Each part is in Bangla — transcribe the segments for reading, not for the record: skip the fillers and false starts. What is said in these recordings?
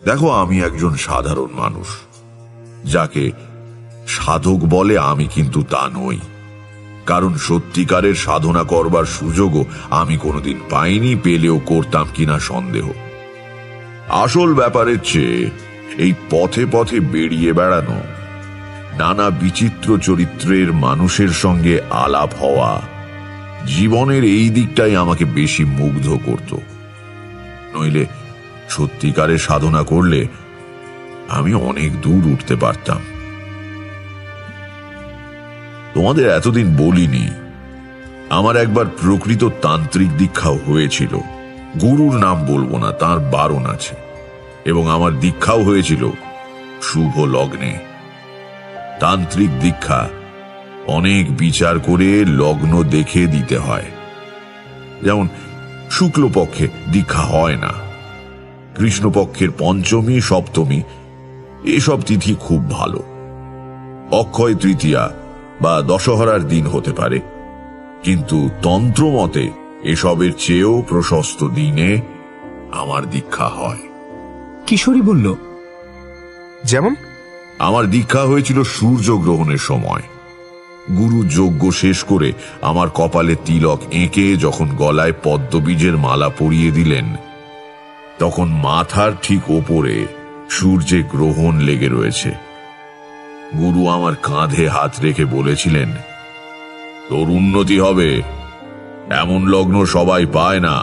দেখো, আমি একজন সাধারণ মানুষ। যাকে সাধক বলে আমি কিন্তু তা নই, কারণ সত্যিকারের সাধনা করবার সুযোগও আমি কোনোদিন পাইনি, পেলেও করতাম কিনা সন্দেহ। আসল ব্যাপারের চেয়ে এই পথে পথে বেরিয়ে বেড়ানো, নানা বিচিত্র চরিত্রের মানুষের সঙ্গে আলাপ হওয়া, জীবনের এই দিকটাই আমাকে বেশি মুগ্ধ করত। নইলে সত্যিকারের সাধনা করলে আমি অনেক দূর উঠতে পারতাম। তোমাদের এতদিন বলিনি, আমার একবার প্রকৃত তান্ত্রিক দীক্ষাও হয়েছিল। গুরুর নাম বলবো না, তার বারণ আছে। এবং আমার দীক্ষাও হয়েছিল শুভ লগ্নে। তান্ত্রিক দীক্ষা অনেক বিচার করে লগ্ন দেখে দিতে হয়। যেমন শুক্লপক্ষে দীক্ষা হয় না, কৃষ্ণপক্ষের পঞ্চমী, সপ্তমী এসব তিথি খুব ভালো। অক্ষয় তৃতীয়া বা দশহরার দিন হতে পারে, কিন্তু তন্ত্র মতে এসবের চেয়েও প্রশস্ত দিনে আমার দীক্ষা হয়। কিশোরী বলল, যেমন? আমার দীক্ষা হয়েছিল সূর্যগ্রহণের সময়। গুরু যজ্ঞ শেষ করে আমার কপালে তিলক এঁকে যখন গলায় পদ্মবীজের মালা পরিয়ে দিলেন, তখন মাথার ঠিক ওপরে সূর্যে গ্রহণ লেগে রয়েছে। গুরু আমার কাঁধে হাত রেখে বলেছিলেন, তোর উন্নতি হবে, এমন লগ্ন সবাই পায় না।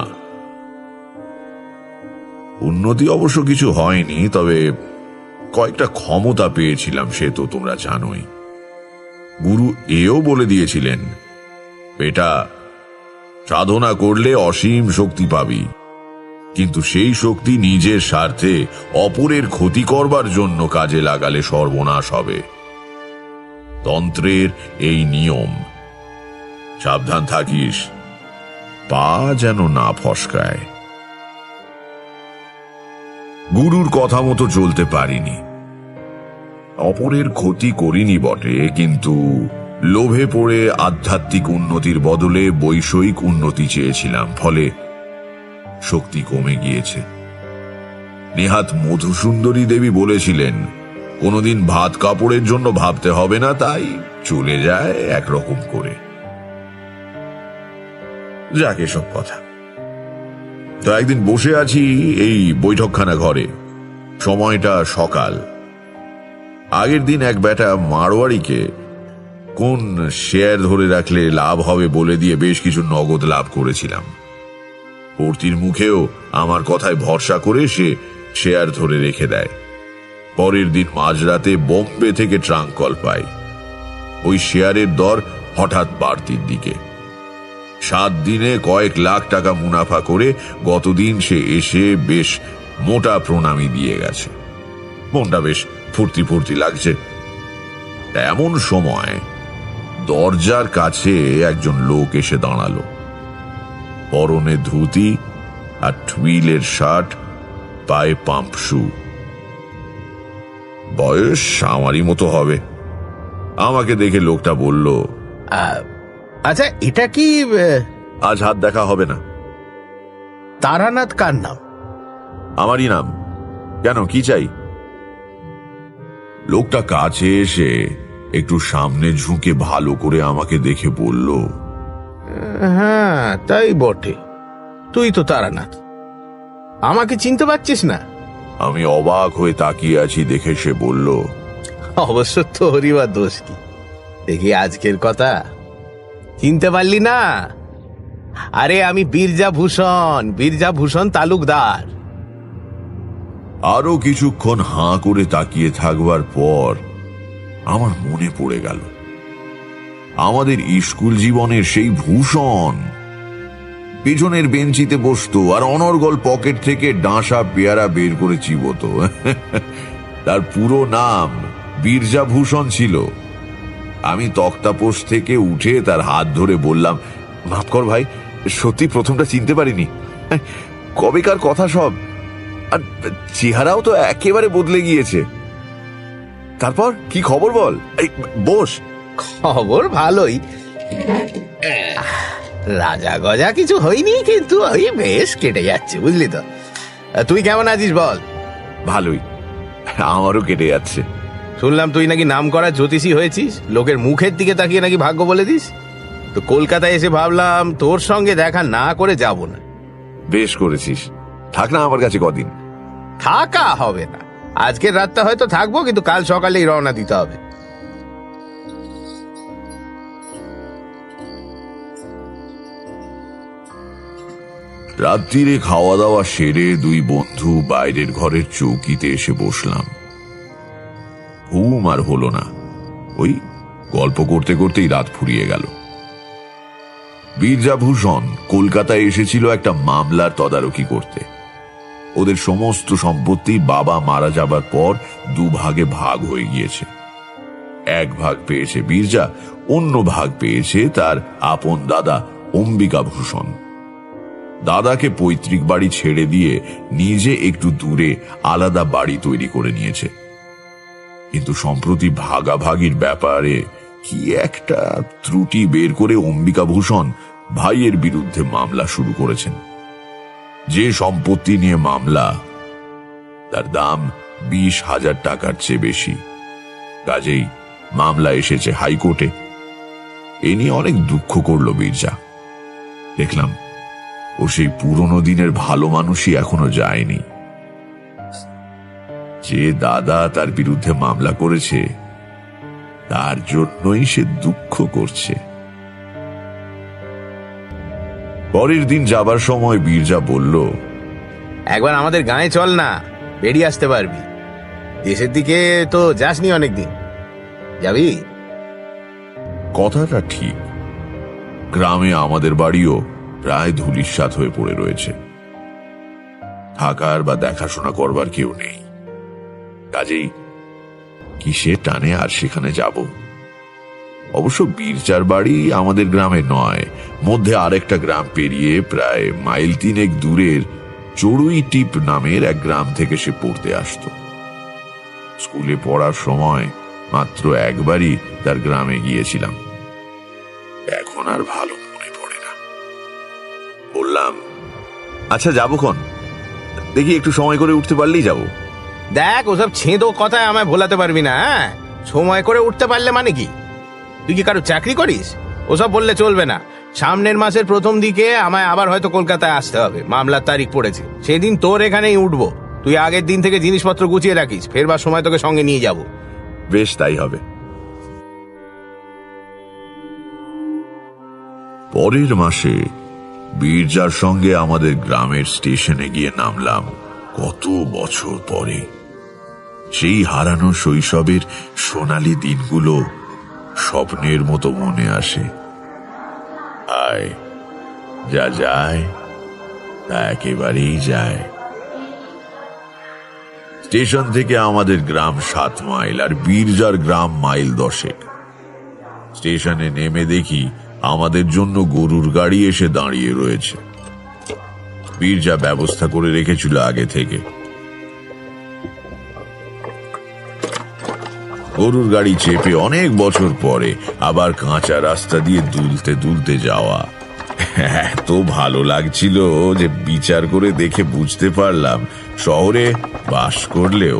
উন্নতি অবশ্য কিছু হয়নি, তবে কয়েকটা ক্ষমতা পেয়েছিলাম, সে তো তোমরা জানোই। গুরু এও বলে দিয়েছিলেন, বেটা, সাধনা করলে অসীম শক্তি পাবি, কিন্তু সেই শক্তি নিজের স্বার্থে অপরের ক্ষতি করবার জন্য কাজে লাগালে সর্বনাশ হবে। তন্ত্রের এই নিয়ম, সাবধান থাকিস, পা যেন না ফসকায়। গুরুর কথা মতো চলতে পারিনি। অপরের ক্ষতি করিনি বটে, কিন্তু লোভে পড়ে আধ্যাত্মিক উন্নতির বদলে বৈষয়িক উন্নতি চেয়েছিলাম, ফলে শক্তি কমে গিয়েছে। নেহাত মধুসুন্দরী দেবী বলেছিলেন, কোনোদিন ভাত কাপড়ের জন্য ভাবতে হবে না, তাই চলে যায় একরকম করে। যাক, এসব কথা। তো একদিন বসে আছি এই বৈঠকখানা ঘরে, সময়টা সকাল। আগের দিন এক বেটা মারোয়ারিকে কোন শেয়ার ধরে রাখলে লাভ হবে বলে দিয়ে বেশ কিছু নগদ লাভ করেছিলাম। কর্তির মুখেও আমার কথায় ভরসা করে সে শেয়ার ধরে রেখে দেয়। পরের দিন মাঝরাতে বোম্বে থেকে ট্রাঙ্ক কল পাই। ওই শেয়ারের দর হঠাৎ বাড়তির দিকে। 7 দিনে কয়েক লাখ টাকা মুনাফা করে গতদিন সে এসে বেশ মোটা প্রণামী দিয়ে গেছে। মনটা বেশ ফুর্তি ফুর্তি লাগছে। এমন সময় দরজার কাছে একজন লোক এসে দাঁড়ালো। পরনে ধুতি আর টুইলের শার্ট, পায়ে পাম্প শু। বয়স আমারই মতো হবে। আমাকে দেখে লোকটা বলল, আচ্ছা, এটা কি? আজ হাত দেখা হবে না। তারানাথ কার নাম? আমারই নাম। কেন, কি চাই? লোকটা কাছে এসে একটু সামনে ঝুঁকে ভালো করে আমাকে দেখে বলল, হ্যাঁ, তাই বটে, তুই তো তারানাথ। আমাকে চিনতে পারছিস না? আমি অবাক হয়ে তাকিয়ে আছি দেখে সে বলল, অবশ্য তোরই বা দোষ কি? দেখি আজকের কথা চিনতে পারলি না? আরে আমি বীরজাভূষণ তালুকদার। আরো কিছুক্ষণ হাঁ করে তাকিয়ে থাকবার পর আমার মনে পড়ে গেল আমাদের স্কুল জীবনের সেই ভূষণ। পিছনের বেঞ্চিতে বসতো আর অনর্গল পকেট থেকে ডাঁসা পেয়ারা বের করে চিবোতো। তার পুরো নাম বীরজাভূষণ ছিল। আমি তক্তাপোষ থেকে উঠে তার হাত ধরে বললাম, মাফ কর ভাই, সত্যি প্রথমটা চিনতে পারিনি। কবেকার কথা সব, আর চেহারাও তো একেবারে বদলে গিয়েছে। তারপর কি খবর বল? এই বস। খবর ভালোই, রাজা গজা কিছু হয়নি, কিন্তু ওই বেশ কেটে যাচ্ছে, বুঝলি তো। তুই কেমন আছিস বল? ভালোই, আমারও কেটে যাচ্ছে। শুনলাম তুই নাকি নাম করা জ্যোতিষী হয়েছিস, লোকের মুখের দিকে তাকিয়ে নাকি ভাগ্য বলে দিস। তো কলকাতায় এসে ভাবলাম তোর সঙ্গে দেখা না করে যাব না। বেশ করেছিস, থাক না আমার কাছে কদিন। থাকা হবে না, আজকের রাতটা হয়তো থাকবো, কিন্তু কাল সকালেই রওনা দিতে হবে। রাত্রিরে খাওয়া দাওয়া সেরে দুই বন্ধু বাইরের ঘরের চৌকিতে এসে বসলাম। ঘুম আর হলো না, ওই গল্প করতে করতেই রাত ফুরিয়ে গেল। বীরজাভূষণ কলকাতায় এসেছিল একটা মামলার তদারকি করতে। ওদের সমস্ত সম্পত্তি বাবা মারা যাবার পর দুভাগে ভাগ হয়ে গিয়েছে। এক ভাগ পেয়েছে বীরজা, অন্য ভাগ পেয়েছে তার আপন দাদা অম্বিকাভূষণ। দাদাকে পৈতৃক বাড়ি ছেড়ে দিয়ে নিজে একটু দূরে আলাদা বাড়ি তৈরি করে নিয়েছে। কিন্তু সম্প্রতি ভাগাভাগির ব্যাপারে কি একটা ত্রুটি বের করে অম্বিকাভূষণ ভাইয়ের বিরুদ্ধে মামলা শুরু করেছেন। যে সম্পত্তি নিয়ে মামলা, তার দাম 20,000 টাকার চেয়ে বেশি। কাজেই মামলা এসেছে হাইকোর্টে। এ নিয়ে অনেক দুঃখ করল বীরজা। দেখলাম ও সেই পুরনো দিনের ভালো মানুষই এখনো যায়নি। যে দাদা তার বিরুদ্ধে মামলা করেছে তার জন্যই সে দুঃখ করছে। পরের দিন যাবার সময় বীরজা বলল, একবার আমাদের গাঁয়ে চল না, বেরিয়ে আসতে পারবি। দেশের দিকে তো যাসনি অনেকদিন, যাবি? কথাটা ঠিক। গ্রামে আমাদের বাড়িও প্রায় ধূলিসাৎ হয়ে পড়ে রয়েছে। থাকার বা দেখাশোনা করবার কেউ নেই। কাজেই কিসের টানে আর সেখানে যাব। অবশ্য বীরজার বাড়ি আমাদের গ্রামে নয়, মধ্যে আরেকটা গ্রাম পেরিয়ে প্রায় মাইল 3 দূরের চড়ুই টিপ নামের এক গ্রাম থেকে সে পড়তে আসতো। স্কুলে পড়ার সময় মাত্র একবারই তার গ্রামে গিয়েছিলাম। এখন আর ভালো মনে পড়ে না। বললাম, আচ্ছা যাবো ক্ষণ, দেখি একটু সময় করে উঠতে পারলেই যাব। দেখ, ওসব ছেঁদো কথায় আমায় ভোলাতে পারবি না। হ্যাঁ, সময় করে উঠতে পারলে মানে কি? তুই কি কারো চাকরি করিস? ওসব বললে চলবে না। সামনের মাসের প্রথম দিকে আমায় আবার হয়তো কলকাতায় আসতে হবে, মামলার তারিখ পড়েছে। সেদিন তোর এখানেই উঠবো। তুই আগের দিন থেকে জিনিসপত্র গুছিয়ে রাখিস, ফেরবার সময় তোকে সঙ্গে নিয়ে যাব। বেশ, তাই হবে। পরের মাসে বীরজার সঙ্গে আমাদের গ্রামের স্টেশনে গিয়ে নামলাম কত বছর পরে। সেই হারানো শৈশবের সোনালী দিনগুলো স্বপ্নের মতো মনে আসে। আয়, যা যায় তা একেবারেই যায়। স্টেশন থেকে আমাদের গ্রাম 7 মাইল আর বীরজার গ্রাম মাইল 10। স্টেশনে নেমে দেখি আমাদের জন্য গরুর গাড়ি এসে দাঁড়িয়ে রয়েছে। বীরজা ব্যবস্থা করে রেখেছিল আগে থেকে। গরুর গাড়ি চেপে অনেক বছর পরে আবার কাঁচা রাস্তা দিয়ে দুলতে দুলতে যাওয়া এত ভালো লাগছিল যে বিচার করে দেখে বুঝতে পারলাম শহরে বাস করলেও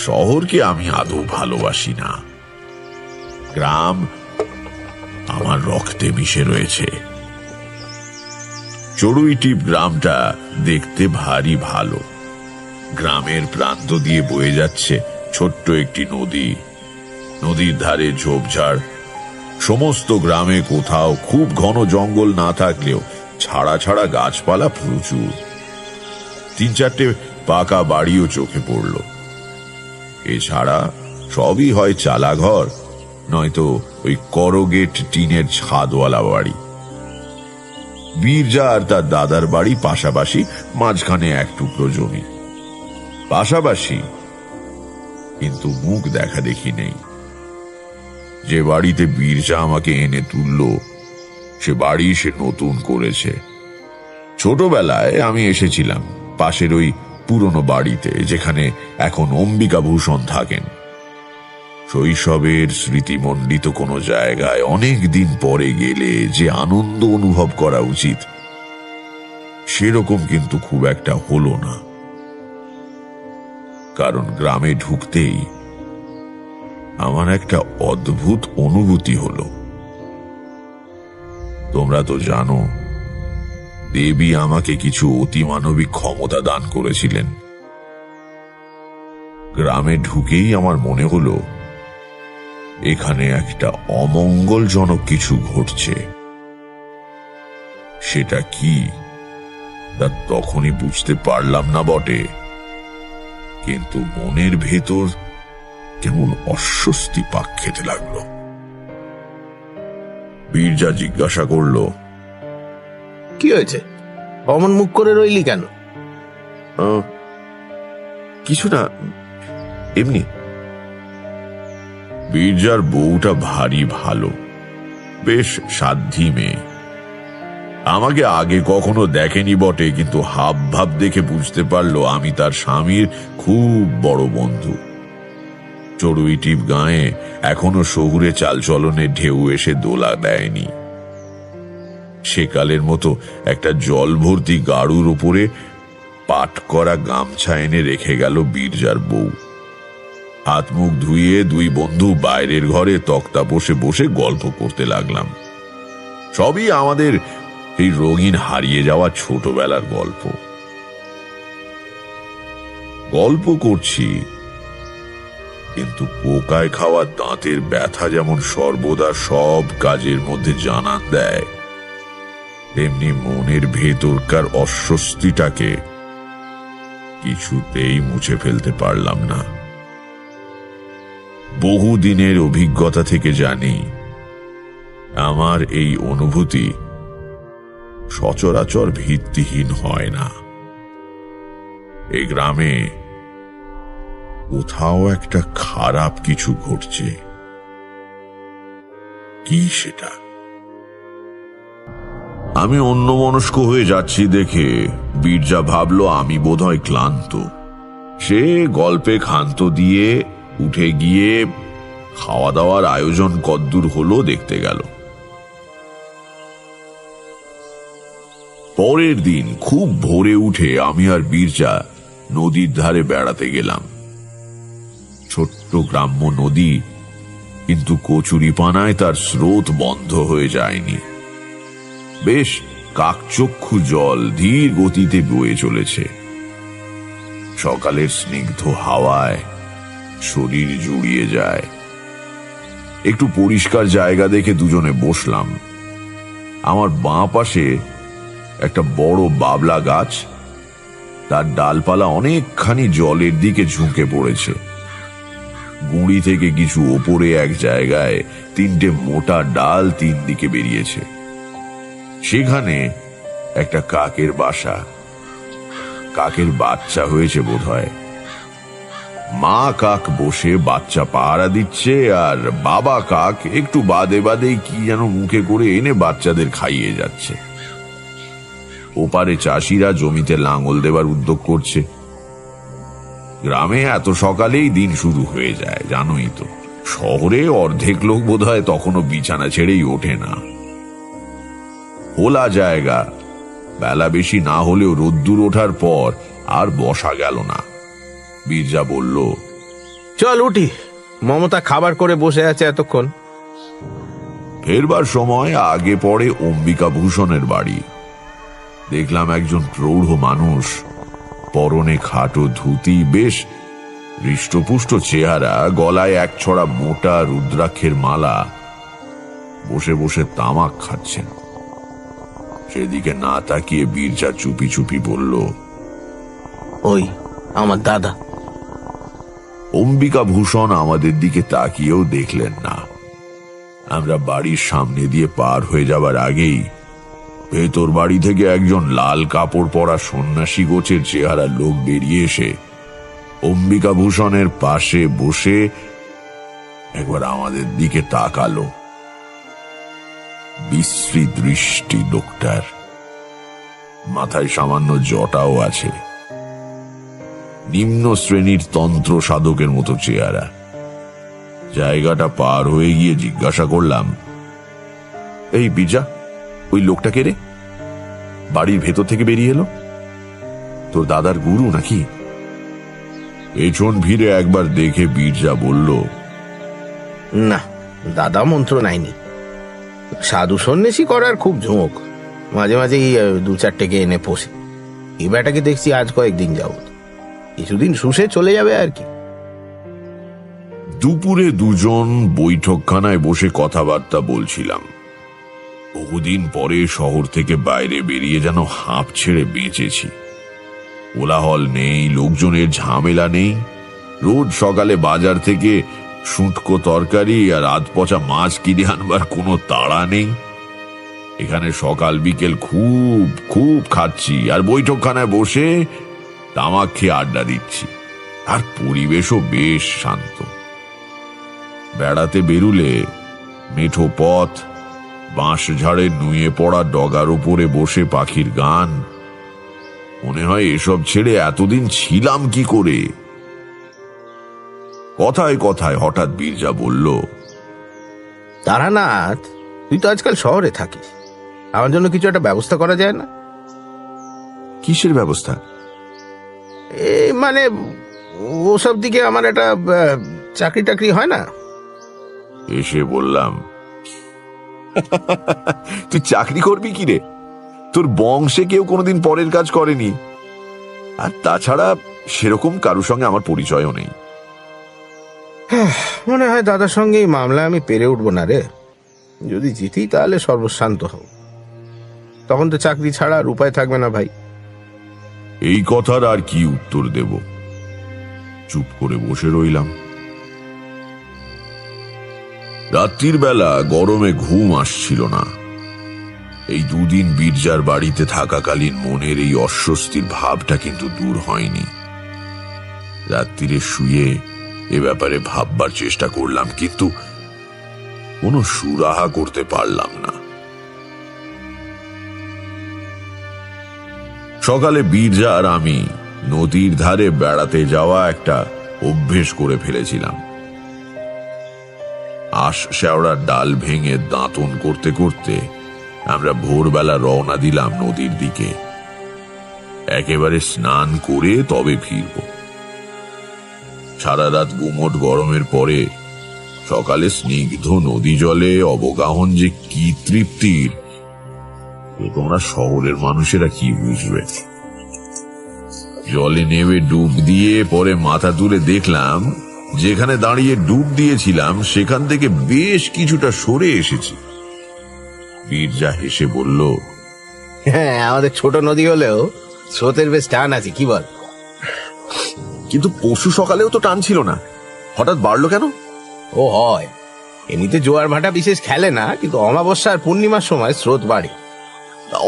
শহরকে আমি আদৌ ভালোবাসি না। গ্রাম আমার রক্তে মিশে রয়েছে। চড়ুই টিপ গ্রামটা দেখতে ভারী ভালো। গ্রামের প্রান্ত দিয়ে বয়ে যাচ্ছে ছোট্ট একটি নদী। নদীর ধারে ঝোপঝাড়। সমস্ত গ্রামে কোথাও খুব ঘন জঙ্গল না থাকলেও ছাড়া ছাড়া গাছপালা প্রচুর। 3-4টে পাকা বাড়িও চোখে পড়ল। এছাড়া সবই হয় চালাঘর, নয়তো ওই করগেট টিনের ছাদওয়ালা বাড়ি। বীরজা আর তার দাদার বাড়ি পাশাপাশি, মাঝখানে এক টুকরো জমি। পাশাপাশি, কিন্তু মুখ দেখা দেখি নেই। যে বাড়িতে বীরজা আমাকে এনে তুলল সে বাড়ি সে নতুন করেছে। ছোটবেলায় আমি এসেছিলাম পাশের ওই পুরনো বাড়িতে, যেখানে এখন অম্বিকাভূষণ থাকেন। শৈশবের স্মৃতিমণ্ডিত কোনো জায়গায় অনেক দিন পরে গেলে যে আনন্দ অনুভব করা উচিত, সেরকম কিন্তু খুব একটা হলো না। কারণ গ্রামে ঢুকতেই আমার একটা অদ্ভুত অনুভূতি হলো। তোমরা তো জানো, দেবী আমাকে কিছু অতিমানবিক ক্ষমতা দান করেছিলেন। গ্রামে ঢুকেই আমার মনে হলো এখানে একটা অমঙ্গলজনক কিছু ঘটছে। সেটা কি তা তখনই বুঝতে পারলাম না বটে, কিন্তু মনের ভেতর কেমন অস্বস্তি পাক খেতে লাগলো। বীরজা জিজ্ঞাসা করলো, কি হয়েছে? অমন মুখ করে রইলি কেন? কিছু না, এমনি। বীরজার বউটা ভারী ভালো, বেশ সাধ্যী মেয়ে। আমাকে আগে কখনো দেখেনি বটে, কিন্তু হাব ভাব দেখে বুঝতে পারলো আমি তার স্বামীর খুব বড় বন্ধু। চড়ুই টিপ গায়ে এখনো শহুরে চালচলনে ঢেউ এসে দোলা দেয়নি। সেকালের মতো একটা জল ভর্তি গাড়ুর উপরে পাট করা গামছা এনে রেখে গেল বীরজার বউ। হাত মুখ ধুয়ে দুই বন্ধু বাইরের ঘরে তক্তা বসে বসে গল্প করতে লাগলাম। সবই আমাদের এই রঙিন হারিয়ে যাওয়া ছোটবেলার গল্প। গল্প করছি, কিন্তু পোকায় খাওয়া দাঁতের ব্যথা যেমন সর্বদা সব কাজের মধ্যে জানান দেয়, তেমনি মনের ভেতরকার অস্বস্তিটাকে কিছুতেই মুছে ফেলতে পারলাম না। বহুদিনের অভিজ্ঞতা থেকে জানি, আমার এই অনুভূতি সচরাচর ভিত্তিহীন হয় না। এই গ্রামে কোথাও একটা খারাপ কিছু ঘটছে। কি সেটা? আমি অন্যমনস্ক হয়ে যাচ্ছি দেখে বীরজা ভাবলো আমি বোধহয় ক্লান্ত। সে গল্পে ক্ষান্ত দিয়ে উঠে গিয়ে খাওয়া দাওয়ার আয়োজন কদ্দূর হলো দেখতে গেল। পরের দিন খুব ভোরে উঠে আমি আর বীরজা নদীর ধারে বেড়াতে গেলাম। ছোট্ট গ্রাম্য নদী, কিন্তু কচুরিপানায় তার স্রোত বন্ধ হয়ে যায়নি। বেশ কাকচক্ষু জল ধীর গতিতে বয়ে চলেছে। সকালের স্নিগ্ধ হাওয়ায় শরীর জুড়িয়ে যায়। একটু পরিষ্কার জায়গা দেখে দুজনে বসলাম। আমার বাঁ পাশে একটা বড় বাবলা গাছ, তার ডালপালা অনেকখানি জলের দিকে ঝুঁকে পড়েছে। গুঁড়ি থেকে কিছু ওপরে এক জায়গায় তিনটে মোটা ডাল তিন দিকে বেরিয়েছে। সেখানে একটা কাকের বাসা। কাকের বাচ্চা হয়েছে বোধহয়। মা কাক বসে বাচ্চা পাহারা দিচ্ছে, আর বাবা কাক একটু বাদে বাদেই কি যেন মুখে করে এনে বাচ্চাদের খাইয়ে যাচ্ছে। ওপারে চাষিরা জমিতে লাঙল দেবার উদ্যোগ করছে। গ্রামে এত সকালেই দিন শুরু হয়ে যায়, জানোই তো। শহরে অর্ধেক লোক বোধহয় তখনও বিছানা ছেড়েই ওঠে না। খোলা জায়গা, বেলা বেশি না হলেও রোদ্দুর ওঠার পর আর বসা গেল না। বীরজা বলল, চল উঠি, মমতা খাবার করে বসে আছে এতক্ষণ। ফেরবার সময় আগে পড়ে অম্বিকা ভূষণের বাড়ি। দেখলাম একজন প্রৌঢ় মানুষ, পরনে খাটো ধুতি, বেশ হৃষ্টপুষ্ট চেহারা, গলায় এক ছড়া মোটা রুদ্রাক্ষের মালা, বসে বসে তামাক খাচ্ছেন। সেদিকে না তাকিয়ে বীরজা চুপি চুপি বলল, ওই আমার দাদা। অম্বিকা ভূষণ আমাদের দিকে তাকিয়েও দেখলেন না। আমরা বাড়ির সামনে দিয়ে পার হয়ে যাবার আগেই ভেতর বাড়ি থেকে একজন লাল কাপড় পরা সন্ন্যাসী গোছের চেহারা লোক বেরিয়ে এসে অম্বিকা ভূষণের পাশে বসে একবার আমাদের দিকে তাকালো। বিশ্রী দৃষ্টি লোকটার, মাথায় সামান্য জটাও আছে। নিম্ন শ্রেণীর তন্ত্র সাধকের মতো চেহারা। জায়গাটা পার হয়ে গিয়ে জিজ্ঞাসা করলাম, এই বীরজা, ওই লোকটা কে রে? বাড়ির ভেতর থেকে বেরিয়ে এলো? তোর দাদার গুরু নাকি? পেছন ফিরে একবার দেখে বীরজা বলল, না, দাদা মন্ত্র নাইনি। সাধু সন্ন্যাসী করার খুব ঝোঁক, মাঝে মাঝেই দু চারটেকে এনে পোষে। এই বেটাকে দেখছি আজ কয়েকদিন যাবত, কিছুদিন শুষে চলে যাবে আর কি। দুপুরে দুজন বৈঠকখানায় বসে কথাবার্তা বলছিলাম। বহুদিন পরে শহর থেকে বাইরে বেরিয়ে যেন হাঁপ ছেড়ে বেঁচেছি। কোলাহল নেই, লোকজনের ঝামেলা নেই। রোজ সকালে বাজার থেকে শুঁটকো তরকারি আর আধ পচা মাছ কিনে আনবার কোনো তাড়া নেই। এখানে সকাল বিকেল খুব খুব খাচ্ছি আর বৈঠকখানায় বসে তামাক খেয়ে আড্ডা দিচ্ছি। আর পরিবেশও বেশ শান্ত। বেড়াতে বেরুলে মেঠো পথ, বাঁশ ঝাড়ের নুয়ে পড়া ডগার উপরে বসে পাখির গান, মনে হয় এসব ছেড়ে এতদিন ছিলাম কি করে। কথায় কথায় হঠাৎ বীরজা বলল, তারানাথ, তুই তো আজকাল শহরে থাকিস, আমার জন্য কিছু একটা ব্যবস্থা করা যায় না? কিসের ব্যবস্থা? মানে ওসব দিকে আমার একটা চাকরি টাকরি হয় না? এসে বললাম, তুই চাকরি করবি কি রে? তোর বংশে কেউ কোনোদিন পরের কাজ করেনি, আর তাছাড়া সেরকম কারুর সঙ্গে আমার পরিচয়ও নেই। মনে হয় দাদার সঙ্গে এই মামলা আমি পেরে উঠবো না রে। যদি জিতি তাহলে সর্বশান্ত হব, তখন তো চাকরি ছাড়া আর উপায় থাকবে না ভাই। এই কথার আর কি উত্তর দেব? চুপ করে বসে রইলাম। রাত্রির বেলা গরমে ঘুম আসছিল না। এই দুদিন বীরজার বাড়িতে থাকাকালীন মনের এই অস্বস্তির ভাবটা কিন্তু দূর হয়নি। রাত্রিরে শুয়ে এ ব্যাপারে ভাববার চেষ্টা করলাম, কিন্তু কোনো সুরাহা করতে পারলাম না। সকালে বীরজা আর আমি নদীর ধারে বেড়াতে যাওয়া একটা অভ্যেস করে ফেলেছিলাম। আশ শেওড়ার ডাল ভেঙে দাঁতন করতে করতে আমরা ভোরবেলা রওনা দিলাম নদীর দিকে। একেবারে স্নান করে তবে ফিরব। সারা রাত গুমোট গরমের পরে সকালে স্নিগ্ধ নদী জলে অবগাহন যে কি তৃপ্তির, তোমরা শহরের মানুষেরা কি বুঝবে। জলে নেমে ডুব দিয়ে পরে মাথা তুলে দেখলাম যেখানে দাঁড়িয়ে ডুব দিয়েছিলাম সেখান থেকে বেশ কিছুটা সরে এসেছি। বীরজা হেসে বলল, হ্যাঁ, আমাদের ছোট নদী হলেও স্রোতের বেশ টান আছে, কি বল? কিন্তু পশু সকালেও তো টান ছিল না, হঠাৎ বাড়লো কেন? ও হয়, এমনিতে জোয়ার ভাটা বিশেষ খেলে না, কিন্তু অমাবস্যা আর পূর্ণিমার সময় স্রোত বাড়ে।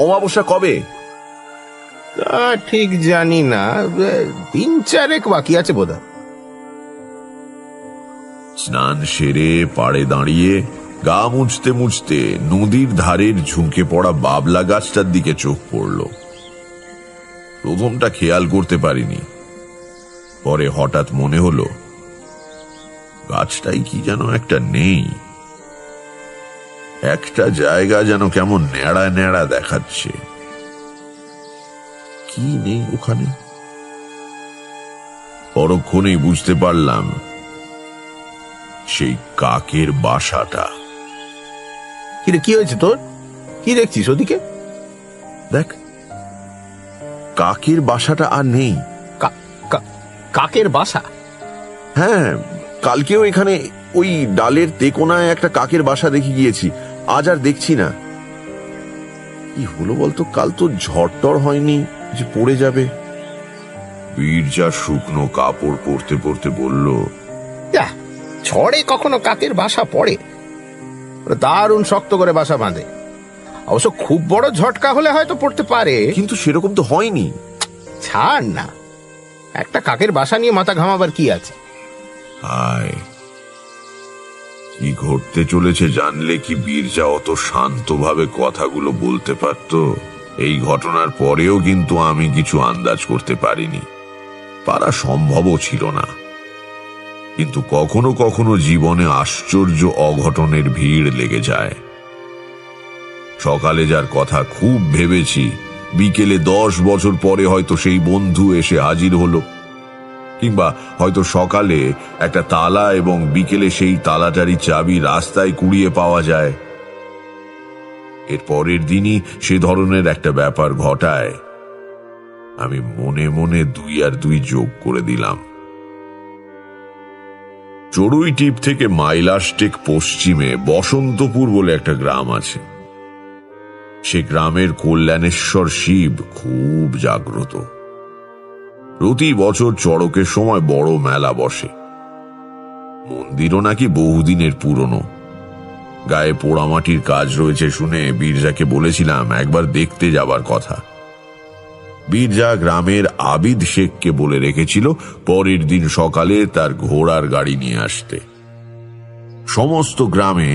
অমাবস্যা কবে? তা ঠিক জানি না, 3-4 বাকি আছে বোধহয়। স্নান সেরে পাড়ে দাঁড়িয়ে গা মুছতে মুছতে নদীর ধারের ঝুঁকে পড়া বাবলা গাছটার দিকে চোখ পড়ল। প্রথমটা খেয়াল করতে পারিনি, পরে হঠাৎ মনে হলো গাছটাই কি যেন একটা নেই। একটা জায়গা যেন কেমন ন্যাড়া ন্যাড়া দেখাচ্ছে। কি নেই ওখানে? পরক্ষণেই বুঝতে পারলাম সেই কাকের বাসাটা। কিরে, কি হয়েছে তোর? কি দেখছিস ওদিকে? দেখ, কাকের বাসাটা আর নেই। কাকের বাসা? হ্যাঁ, কালকেও এখানে ওই ডালের তেকোনায় একটা কাকের বাসা দেখে গিয়েছি, আজ আর দেখছি না। কি হলো বলতো? কাল তো ঝড়টর হয়নি যে পড়ে যাবে? বীরজা শুকনো কাপড় পরতে পরতে বলল, যা, ঝড়ে কখনো কাকের বাসা পড়ে? ওরা দারুণ শক্ত করে বাসা বাঁধে। অবশ্য খুব বড় ঝটকা হলে হয়তো পড়তে পারে, কিন্তু সেরকম তো হয়নি। ছাড় না, একটা কাকের বাসা নিয়ে মাথা ঘামাবার কি আছে? হায়, কি ঘটতে চলেছে জানলে কি বীরজা অত শান্তভাবে কথাগুলো বলতে পারত? এই ঘটনার পরেও কিন্তু আমি কিছু আন্দাজ করতে পারিনি, পারা সম্ভবও ছিল না। কিন্তু কখনো কখনো জীবনে আশ্চর্য অঘটনের ভিড় লেগে যায়। সকালে যার কথা খুব ভেবেছি, বিকেলে 10 বছর পরে হয়তো সেই বন্ধু এসে হাজির হলো। কিংবা হয়তো সকালে একটা তালা এবং বিকেলে সেই তালাটারই চাবি রাস্তায় কুড়িয়ে পাওয়া যায়। এর পরের দিনই সে ধরনের একটা ব্যাপার ঘটায়। আমি মনে মনে 2 আর 2 যোগ করে দিলাম। চড়ুই টিপ থেকে মাইলাস্টেক পশ্চিমে বসন্তপুর বলে একটা গ্রাম আছে। সে গ্রামের কল্যাণেশ্বর শিব খুব জাগ্রত। প্রতি বছর চড়কের সময় বড় মেলা বসে। মন্দিরও নাকি বহুদিনের পুরনো। গায়ে পোড়ামাটির কাজ রয়েছে শুনে বীরজাকে বলেছিলাম একবার দেখতে যাবার কথা। বীরজা গ্রামের আবিদ শেখকে বলে রেখেছিল পরের দিন সকালে তার ঘোড়ার গাড়ি নিয়ে আসতে। সমস্ত গ্রামে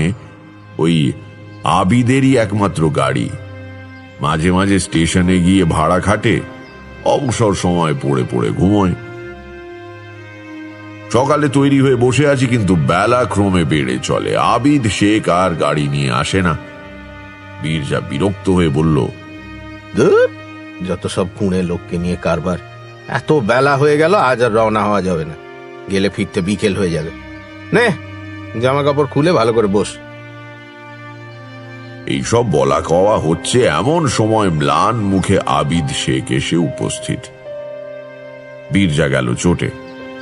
ওই আবিদেরই একমাত্র গাড়ি। মাঝে মাঝে স্টেশনে গিয়ে ভাড়া খাটে, অবসর সময় পড়ে পড়ে ঘুমোয়। সকালে তৈরি হয়ে বসে আছি, কিন্তু বেলা ক্রমে বেড়ে চলে। আবিদ শেখ আর গাড়ি নিয়ে আসে না। বীরজা বিরক্ত হয়ে বলল, ধুর, যত সব কুঁড়ে লোককে নিয়ে কারবার। এত বেলা হয়ে গেল, আজ আর রওনা হওয়া যাবে না। গেলে ফিরতে বিকেল হয়ে যাবে। নে, জামা কাপড় খুলে ভালো করে বস। এইসব বলা কওয়া হচ্ছে এমন সময় ম্লান মুখে আবিদ শেখ এসে উপস্থিত। বীরজা গেল চোটে।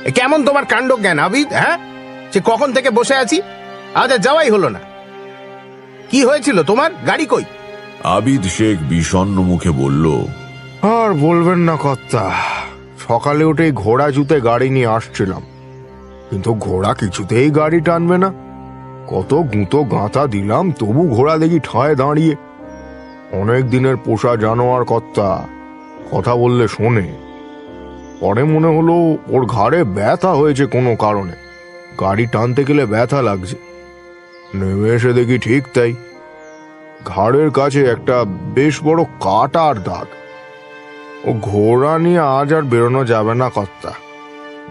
এ কেমন তোমার কাণ্ড জ্ঞান আবিদ? হ্যাঁ, সে কখন থেকে বসে আছি, আজ আর যাওয়াই হলো না। কি হয়েছিল তোমার? গাড়ি কই? আবিদ শেখ বিষণ্ণ মুখে বলল, আর বলবেন না কর্তা, সকালে উঠে ঘোড়া জুতে গাড়ি নিয়ে আসছিলাম, কিন্তু ঘোড়া কিছুতেই গাড়ি টানবে না। কত গুঁতো গাঁথা দিলাম, তবু ঘোড়া দেখি ঠায় দাঁড়িয়ে। অনেক দিনের পোষা জানোয়ার কর্তা, কথা বললে শোনে। পরে মনে হলো ওর ঘাড়ে ব্যথা হয়েছে কোনো কারণে, গাড়ি টানতে গেলে ব্যথা লাগছে। নেমে এসে দেখি ঠিক তাই, ঘাড়ের কাছে একটা বেশ বড় কাটার দাগ। ও ঘোড়া নিয়ে আজ আর বেরোনো যাবে না কর্তা।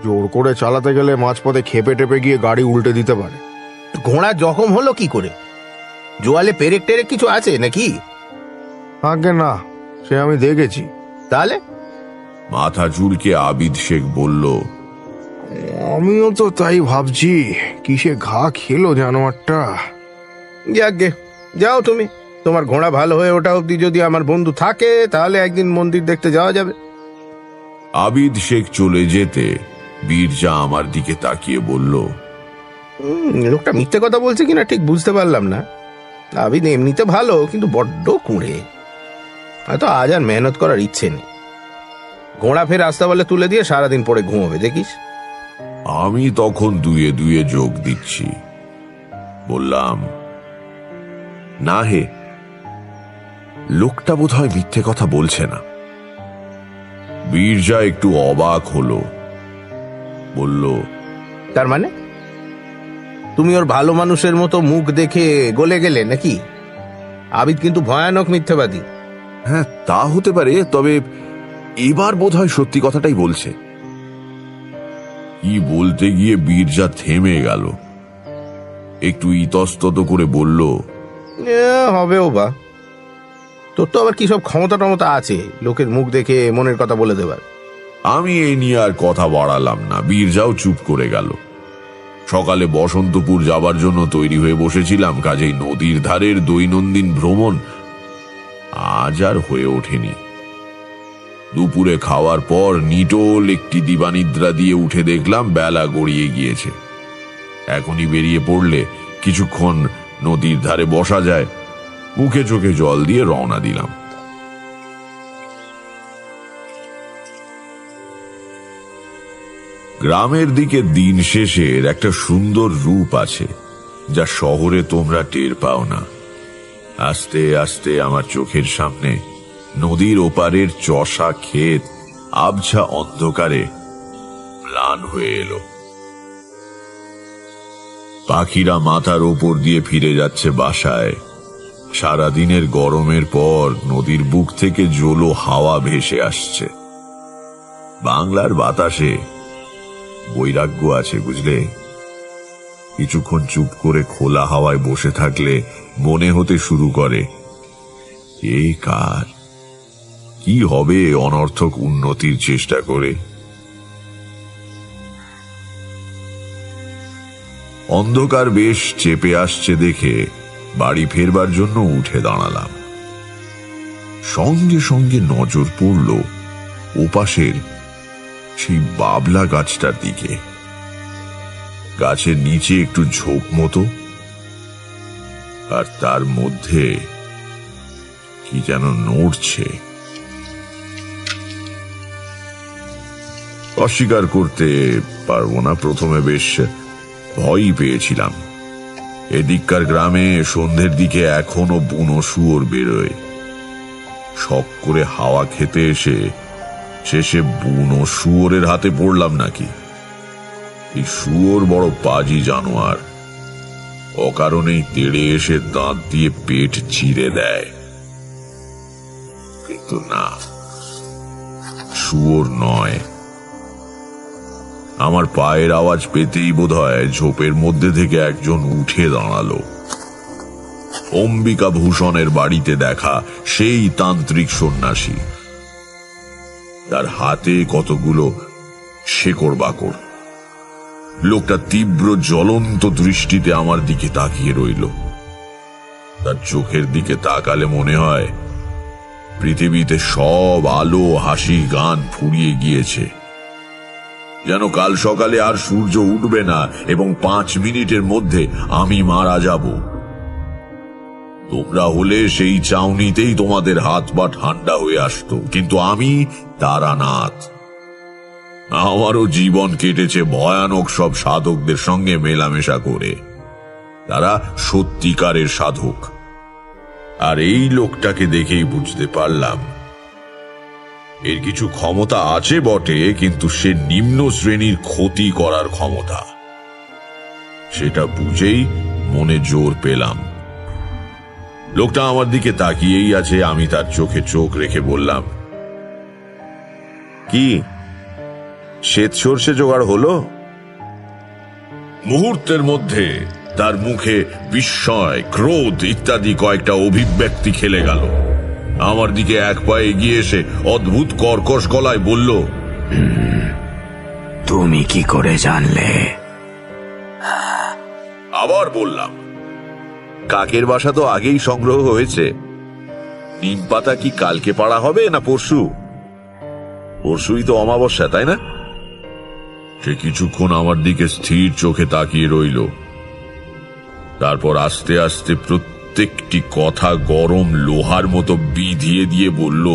জোর করে চালাতে গেলে মাঝপথে খেপে টেপে গিয়ে গাড়ি উল্টে দিতে পারে। ঘোড়া জখম হলো কি করে? জোয়ালে পেরেক টেরেক কিছু আছে নাকি? আগে না, সে আমি দেখেছি। তাহলে? মাথা চুলকে আবিদ শেখ বলল, আমিও তো তাই ভাবছি, কিসে ঘা খেলো জানোয়ারটা। যাকগে, যাও তুমি। তোমার ঘোড়া ভালো হয়ে ওঠা অব্দি যদি আমার বন্ধু থাকে, তাহলে একদিন মন্দির দেখতে যাওয়া যাবে। আবিদ শেখ চলে যেতে বীরজা আমার দিকে তাকিয়ে বলল, লোকটা মিথ্যে কথা বলছে কিনা ঠিক বুঝতে পারলাম না। আবিদ এমনিতে ভালো, কিন্তু বড্ড কুঁড়ে। হয়তো আজ আর মেহনত করার ইচ্ছে নেই। ঘোড়া ফের রাস্তা বলে তুলে দিয়ে সারাদিন পরে ঘুমোবে, দেখিস। আমি তখন 2 2 যোগ দিচ্ছি। বললাম, না হে, লোকটা বোধহয় মিথ্যে কথা বলছে না। বীরজা একটু অবাক হলো, বলল, তার মানে তুমি ওর ভালো মানুষের মতো মুখ দেখে গলে গেলে নাকি? আবিদ কিন্তু ভয়ানক মিথ্যাবাদী। হ্যাঁ, তা হতে পারে, তবে এবার বোধহয় সত্যি কথাটাই বলছে। কি বলতে গিয়ে বীরজা থেমে গেল, একটু ইতস্তত করে বলল, হবেও বা। তোর তো আবার কি সব ক্ষমতা টমতা আছে লোকের মুখ দেখে মনের কথা বলে দেবার। আমি এই নিয়ে আর কথা বাড়ালাম না। বীরজাও চুপ করে গেল। সকালে বসন্তপুর যাবার জন্য তৈরি হয়ে বসেছিলাম, কাজেই নদীর ধারের দৈনন্দিন ভ্রমণ আজ আর হয়ে ওঠেনি। দুপুরে খাওয়ার পর নিটোল একটি দিবানিদ্রা দিয়ে উঠে দেখলাম বেলা গড়িয়ে গিয়েছে। এখনই বেরিয়ে পড়লে কিছুক্ষণ নদীর ধারে বসা যায়। মুখে চোখে জল দিয়ে রওনা দিলাম। গ্রামের দিকে দিন শেষের একটা সুন্দর রূপ আছে, যা শহরে তোমরা টের পাও না। আস্তে আস্তে আমার চোখের সামনে নদীর ওপারের চষা ক্ষেত আবছা অন্ধকারে ম্লান হয়ে এলো। পাখিরা মাথার ওপর দিয়ে ফিরে যাচ্ছে বাসায়। সারাদিনের গরমের পর নদীর বুক থেকে জোলো হাওয়া ভেসে আসছে। বাংলার বাতাসে বৈরাগ্য আছে, বুঝলে। কিছুক্ষণ চুপ করে খোলা হাওয়ায় বসে থাকলে মনে হতে শুরু করে, এই কার কি হবে অনর্থক উন্নতির চেষ্টা করে। অন্ধকার বেশ চেপে আসছে দেখে বাড়ি ফেরবার জন্য উঠে দাঁড়ালাম। সঙ্গে সঙ্গে নজর পড়ল ওপাশের সেই বাবলা গাছটার দিকে। গাছের নিচে একটু ঝোপ মতো, আর তার মধ্যে কি যেন নড়ছে। অস্বীকার করতে পারবো না, প্রথমে বেশ ভয়ই পেয়েছিলাম। এদিককার গ্রামে সন্ধ্যের দিকে এখনো বুনো শুয়োর বেরোয়। শখ করে হাওয়া খেতে এসে শেষে বুনো শুয়োরের হাতে পড়লাম নাকি? এই শুয়োর বড় পাজি জানোয়ার, অকারণেই তেড়ে এসে দাঁত দিয়ে পেট চিরে দেয়। কিন্তু না, শুয়োর নয়। আমার পায়ের আওয়াজ পেতেই বোধহয় ঝোপের মধ্যে থেকে একজন উঠে দাঁড়ালো। অম্বিকা ভূষণের বাড়িতে দেখা সেই তান্ত্রিক সন্ন্যাসী। তার হাতে কতগুলো শেকড় বাকড়। লোকটা তীব্র জ্বলন্ত দৃষ্টিতে আমার দিকে তাকিয়ে রইল। তার চোখের দিকে তাকালে মনে হয় পৃথিবীতে সব আলো, হাসি, গান ফুরিয়ে গিয়েছে। যেন কাল সকালে আর সূর্য উঠবে না এবং 5 মিনিটের মধ্যে আমি মারা যাব। তোমরা হলে সেই চাউনিতেই তোমাদের হাত পা ঠান্ডা হয়ে আসতো, কিন্তু আমি তারানাথ। আমারও জীবন কেটেছে ভয়ানক সব সাধকদের সঙ্গে মেলামেশা করে। তারা সত্যিকারের সাধক। আর এই লোকটাকে দেখেই বুঝতে পারলাম এর কিছু ক্ষমতা আছে বটে, কিন্তু সে নিম্ন শ্রেণীর ক্ষতি করার ক্ষমতা। সেটা বুঝেই মনে জোর পেলাম। লোকটা আমার দিকে তাকিয়েই আছে। আমি তার চোখে চোখ রেখে বললাম, কি শ্বেত সর্ষে জোগাড় হলো? মুহূর্তের মধ্যে তার মুখে বিস্ময়, ক্রোধ ইত্যাদি কয়েকটা অভিব্যক্তি খেলে গেল। আমার দিকে এক পায়ে এগিয়ে এসে অদ্ভুত কর্কশ গলায় বলল, তুমি কি করে জানলে? আবার বললাম, কাকের বাসা তো আগেই সংগ্রহ হয়েছে। নিম পাতা কি কালকে পাড়া হবে না পরশু? পরশুই তো অমাবস্যা, তাই না? সে কিছুক্ষণ আমার দিকে স্থির চোখে তাকিয়ে রইল। তারপর আস্তে আস্তে প্রত্যেকটি কথা গরম লোহার মতো বিধিয়ে দিয়ে বলল,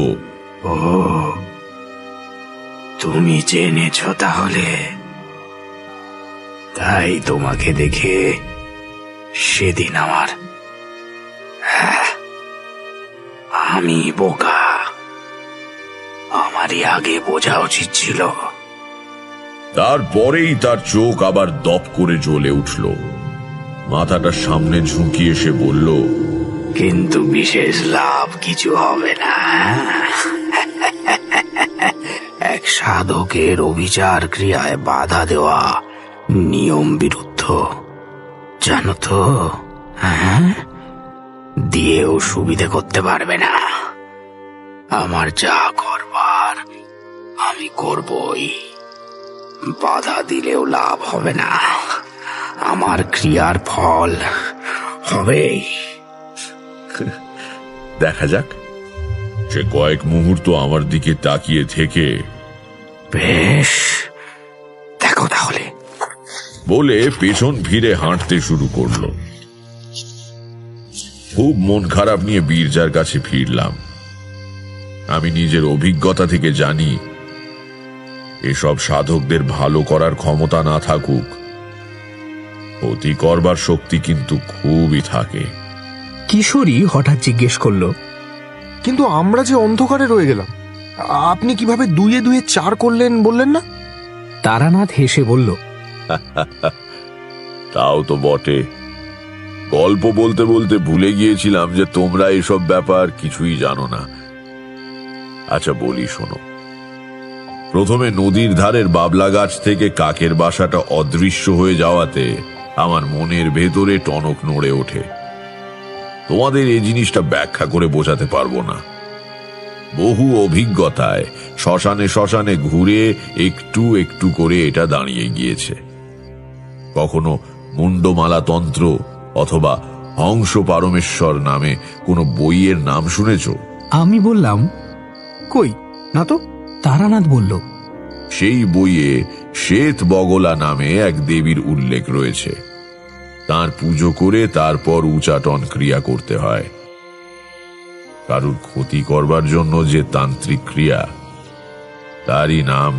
ও, তুমি জেনেছ তাহলে? তাই তোমাকে দেখে সেদিন আমি বোকা। আমারই আগে বোঝা উচিত ছিল। তারপরেই তার চোখ আবার দপ করে জ্বলে উঠল। মাথাটা সামনে ঝুঁকিয়ে সে বলল, কিন্তু বিশেষ লাভ কিছু হবে না। এক সাধকের অবিচার ক্রিয়ায় বাধা দেওয়া নিয়ম বিরুদ্ধ, জানো তো? হ্যাঁ, দিয়েও সুবিধে করতে পারবে না। আমার যা করবার আমি করবই। বাধা দিলেও লাভ হবে না। আমার ক্রিয়ার ফল হবেই। দেখা যাক। সে কয়েক মুহূর্ত আমার দিকে তাকিয়ে থেকে, বেশ, দেখো তাহলে, বলে পেছন ফিরে হাঁটতে শুরু করলো। খুব মন খারাপ নিয়ে বীরজার কাছে ফিরলাম। আমি নিজের অভিজ্ঞতা থেকে জানি, এসব সাধকদের ভালো করার ক্ষমতা না থাকুক, ক্ষতি করবার শক্তি কিন্তু খুবই থাকে। কিশোরী হঠাৎ জিজ্ঞেস করলো, কিন্তু আমরা যে অন্ধকারে রয়ে গেলাম, আপনি কিভাবে 2 এ 2 4 করলেন বললেন না? তারানাথ হেসে বলল, তাও তো বটে। গল্প বলতে বলতে ভুলে গিয়েছিলাম যে তোমরা এসব ব্যাপার কিছুই জানো না। আচ্ছা বলি, শোনো। প্রথমে নদীর ধারের বাবলা গাছ থেকে কাকের বাসাটা অদৃশ্য হয়ে যাওয়াতে আমার মনের ভেতরে টনক নড়ে ওঠে। তোমাদের এই জিনিসটা ব্যাখ্যা করে বোঝাতে পারবো না। বহু অভিজ্ঞতায় শ্মশানে শ্মশানে ঘুরে একটু একটু করে এটা দাঁড়িয়ে গিয়েছে। কখনো মুন্ডমালা তন্ত্র অথবা হংস পারমেশ্বর নামে কোনো বইয়ের নাম শুনেছ? আমি বললাম, কই না তো। তারানাথ বলল, সেই বইয়ে শ্বেত বগলা নামে এক দেবীর উল্লেখ রয়েছে। তার পুজো করে তারপর উচাটন ক্রিয়া করতে হয়। কারুর ক্ষতি করবার জন্য যে তান্ত্রিক ক্রিয়া, তারই নাম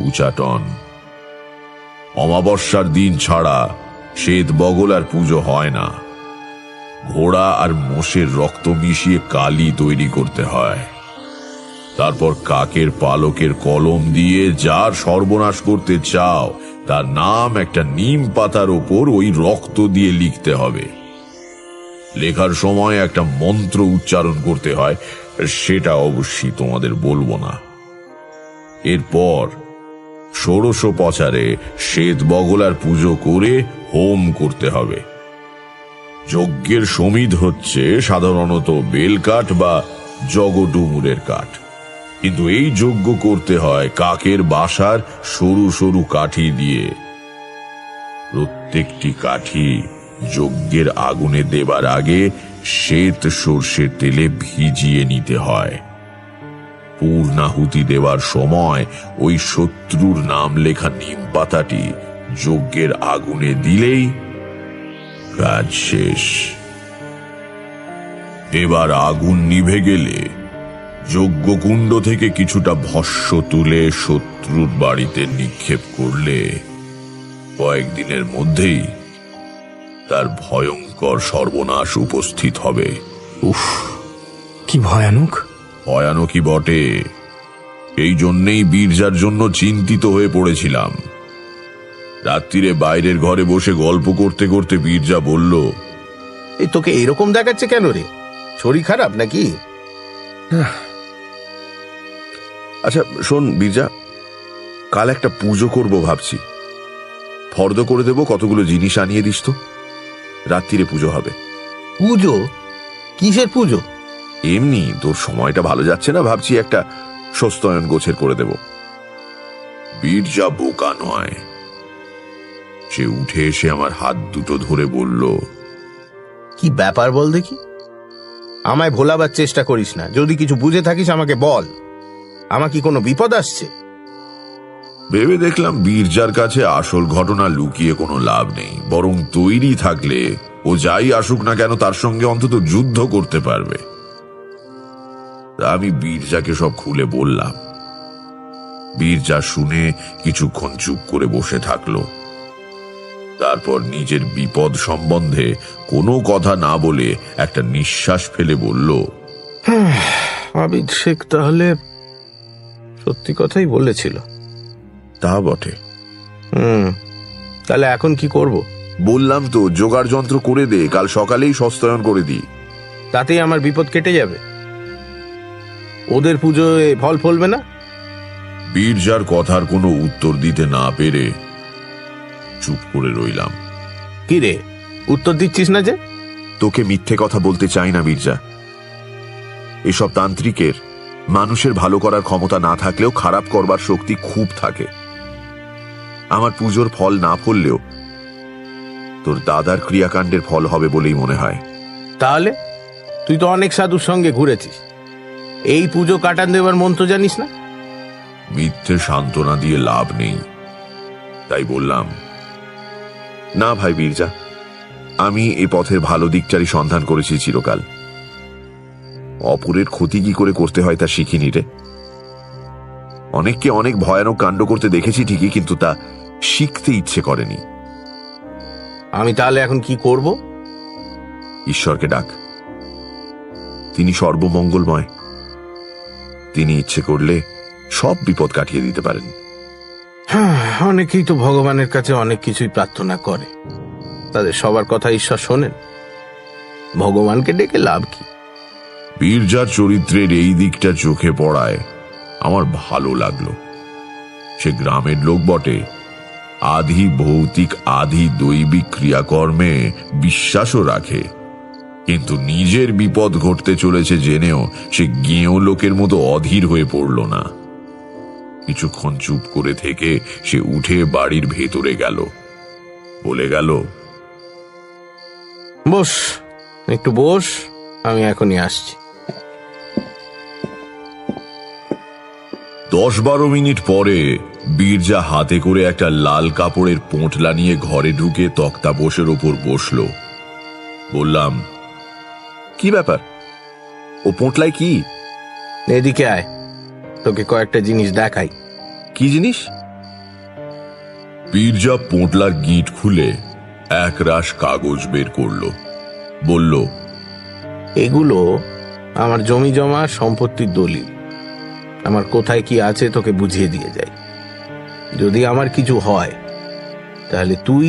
উচাটন। অমাবস্যার দিন ছাড়া শ্বেত বগলার পুজো হয় না। ঘোড়া আর মোষের রক্ত মিশিয়ে কালি তৈরি করতে হয়। তারপর কাকের পালকের কলম দিয়ে যার সর্বনাশ করতে চাও তার নাম একটা নিম পাতার ওপর ওই রক্ত দিয়ে লিখতে হবে। লেখার সময় একটা মন্ত্র উচ্চারণ করতে হয়, সেটা অবশ্যই তোমাদের বলবো না। এরপর ষোড়শোপচারে শ্বেত বগলার পুজো করে হোম করতে হবে। যজ্ঞের সমিধ হচ্ছে সাধারণত বেলকাঠ বা জগডুমুরের কাঠ, কিন্তু এই যজ্ঞ করতে হয় কাকের বাসার সরু সরু কাঠি দিয়ে। প্রত্যেকটি কাঠি যজ্ঞের আগুনে দেবার আগে শ্বেত সর্ষের তেলে ভিজিয়ে নিতে হয়। পূর্ণাহুতি দেবার সময় ওই শত্রুর নাম লেখা নিম পাতাটি যজ্ঞের আগুনে দিলেই কাজ শেষ। এবার আগুন নিভে গেলে যজ্ঞকুণ্ড থেকে কিছুটা ভস্য তুলে শত্রুর বাড়িতে নিক্ষেপ করলে কয়েকদিনের মধ্যেই তার ভয়ঙ্কর সর্বনাশ উপস্থিত হবে। উফ, কি ভয়ানক। ভয়ানকই বটে। এই জন্যেই বীরজার জন্য চিন্তিত হয়ে পড়েছিলাম। রাত্রিরে বাইরের ঘরে বসে গল্প করতে করতে বীরজা বলল, এই তোকে এরকম দেখাচ্ছে কেন রে? শরীর খারাপ নাকি? আচ্ছা শোন বীরজা, কাল একটা পুজো করব ভাবছি। ফর্দ করে দেব, কতগুলো জিনিস আনিয়ে দিস তো। রাত্রিরে পুজো হবে। পুজো? কিসের পুজো? এমনি তোর সময়টা ভালো যাচ্ছে না, ভাবছি একটা সস্তয়ন গোছের করে দেব। বীরজা বোকা নয়। সে উঠে এসে আমার হাত দুটো ধরে বলল, কি ব্যাপার বল দেখি। আমায় ভোলাবার চেষ্টা করিস না। যদি কিছু বুঝে থাকিস আমাকে বল। আমার কি কোনো বিপদ আসছে? ভেবে দেখলাম বীরজার কাছে আসল ঘটনা লুকিয়ে কোনো লাভ নেই, বরং তৈরি থাকলে ও যাই আসুক না কেন তার সঙ্গে অন্তত যুদ্ধ করতে পারবে। তা আমি বীরজাকে সব খুলে বললাম। বীরজা শুনে কিছুক্ষণ চুপ করে বসে থাকলো। তারপর নিজের বিপদ সম্বন্ধে কোনো কথা না বলে একটা নিঃশ্বাস ফেলে বলল, আবিদ শেখ তাহলে সত্যি কথাই বলেছিল। তা বটে। তাহলে এখন কি করব? বললাম তো, জোগাড় যন্ত্র করে দে, কাল সকালেই সস্তয়ন করে দিই। তাতেই আমার বিপদ কেটে যাবে। ওদের পুজোয় ফল ফলবে না? বীরজার কথার কোনো উত্তর দিতে না পেরে চুপ করে রইলাম। কি রে, উত্তর দিচ্ছিস না যে? তোকে মিথ্যে কথা বলতে চাই না বীরজা। এসব তান্ত্রিকের মানুষের ভালো করার ক্ষমতা না থাকলেও খারাপ করবার শক্তি খুব থাকে। আমার পুজোর ফল না ফললেও তোর দাদার ক্রিয়াকাণ্ডের ফল হবে বলেই মনে হয়। তাহলে তুই তো অনেক সাধুর সঙ্গে ঘুরেছিস, এই পুজো কাটান দেবার মন্ত্র জানিস না? মিথ্যে সান্ত্বনা দিয়ে লাভ নেই, তাই বললাম, না ভাই বীরজা, আমি এ পথের ভালো দিকটারই সন্ধান করেছি চিরকাল। অপরের ক্ষতি কি করে করতে হয় তা শিখিনি রে। অনেককে অনেক ভয়ানক কাণ্ড করতে দেখেছি ঠিকই, কিন্তু তা শিখতে ইচ্ছে করেনি। আমি তাহলে এখন কি করব? ঈশ্বরকে ডাক, তিনি সর্বমঙ্গলময়। তিনি ইচ্ছে করলে সব বিপদ কাটিয়ে দিতে পারেন। অনেকেই তো ভগবানের কাছে অনেক কিছুই প্রার্থনা করে, তাদের সবার কথা ঈশ্বর শোনেন। ভগবানকে ডেকে লাভ কি? বীরজার চরিত্রের এই দিকটা চোখে পড়ায় আমার ভালো লাগলো। সে গ্রামের লোক বটে, আধি ভৌতিক আধি দৈবিক ক্রিয়াকর্মে বিশ্বাসও রাখে, কিন্তু নিজের বিপদ ঘটতে চলেছে জেনেও সে গেঁয়ো লোকের মতো অধীর হয়ে পড়ল না। কিছুক্ষণ চুপ করে থেকে সে উঠে বাড়ির ভেতরে গেল। বলে গেল। বস, একটু বস, আমি এখনই আসছি। 10-12 মিনিট পরে বীরজা হাতে করে একটা লাল কাপড়ের পোঁটলা নিয়ে ঘরে ঢুকে তক্তাপোষের ওপর বসলো। বললাম, কি ব্যাপার? ও পোঁটলাই কি? এদিকে আয়, তোকে কয়েকটা জিনিস দেখাই। কি জিনিস? বীরজা পোঁটলার গিঁট খুলে এক রাশ কাগজ বের করলো। বলল, এগুলো আমার জমি জমা সম্পত্তির দলিল। আমার কোথায় কি আছে তোকে বুঝিয়ে দিয়ে যাই। যদি আমার কিছু হয় তাহলে তুই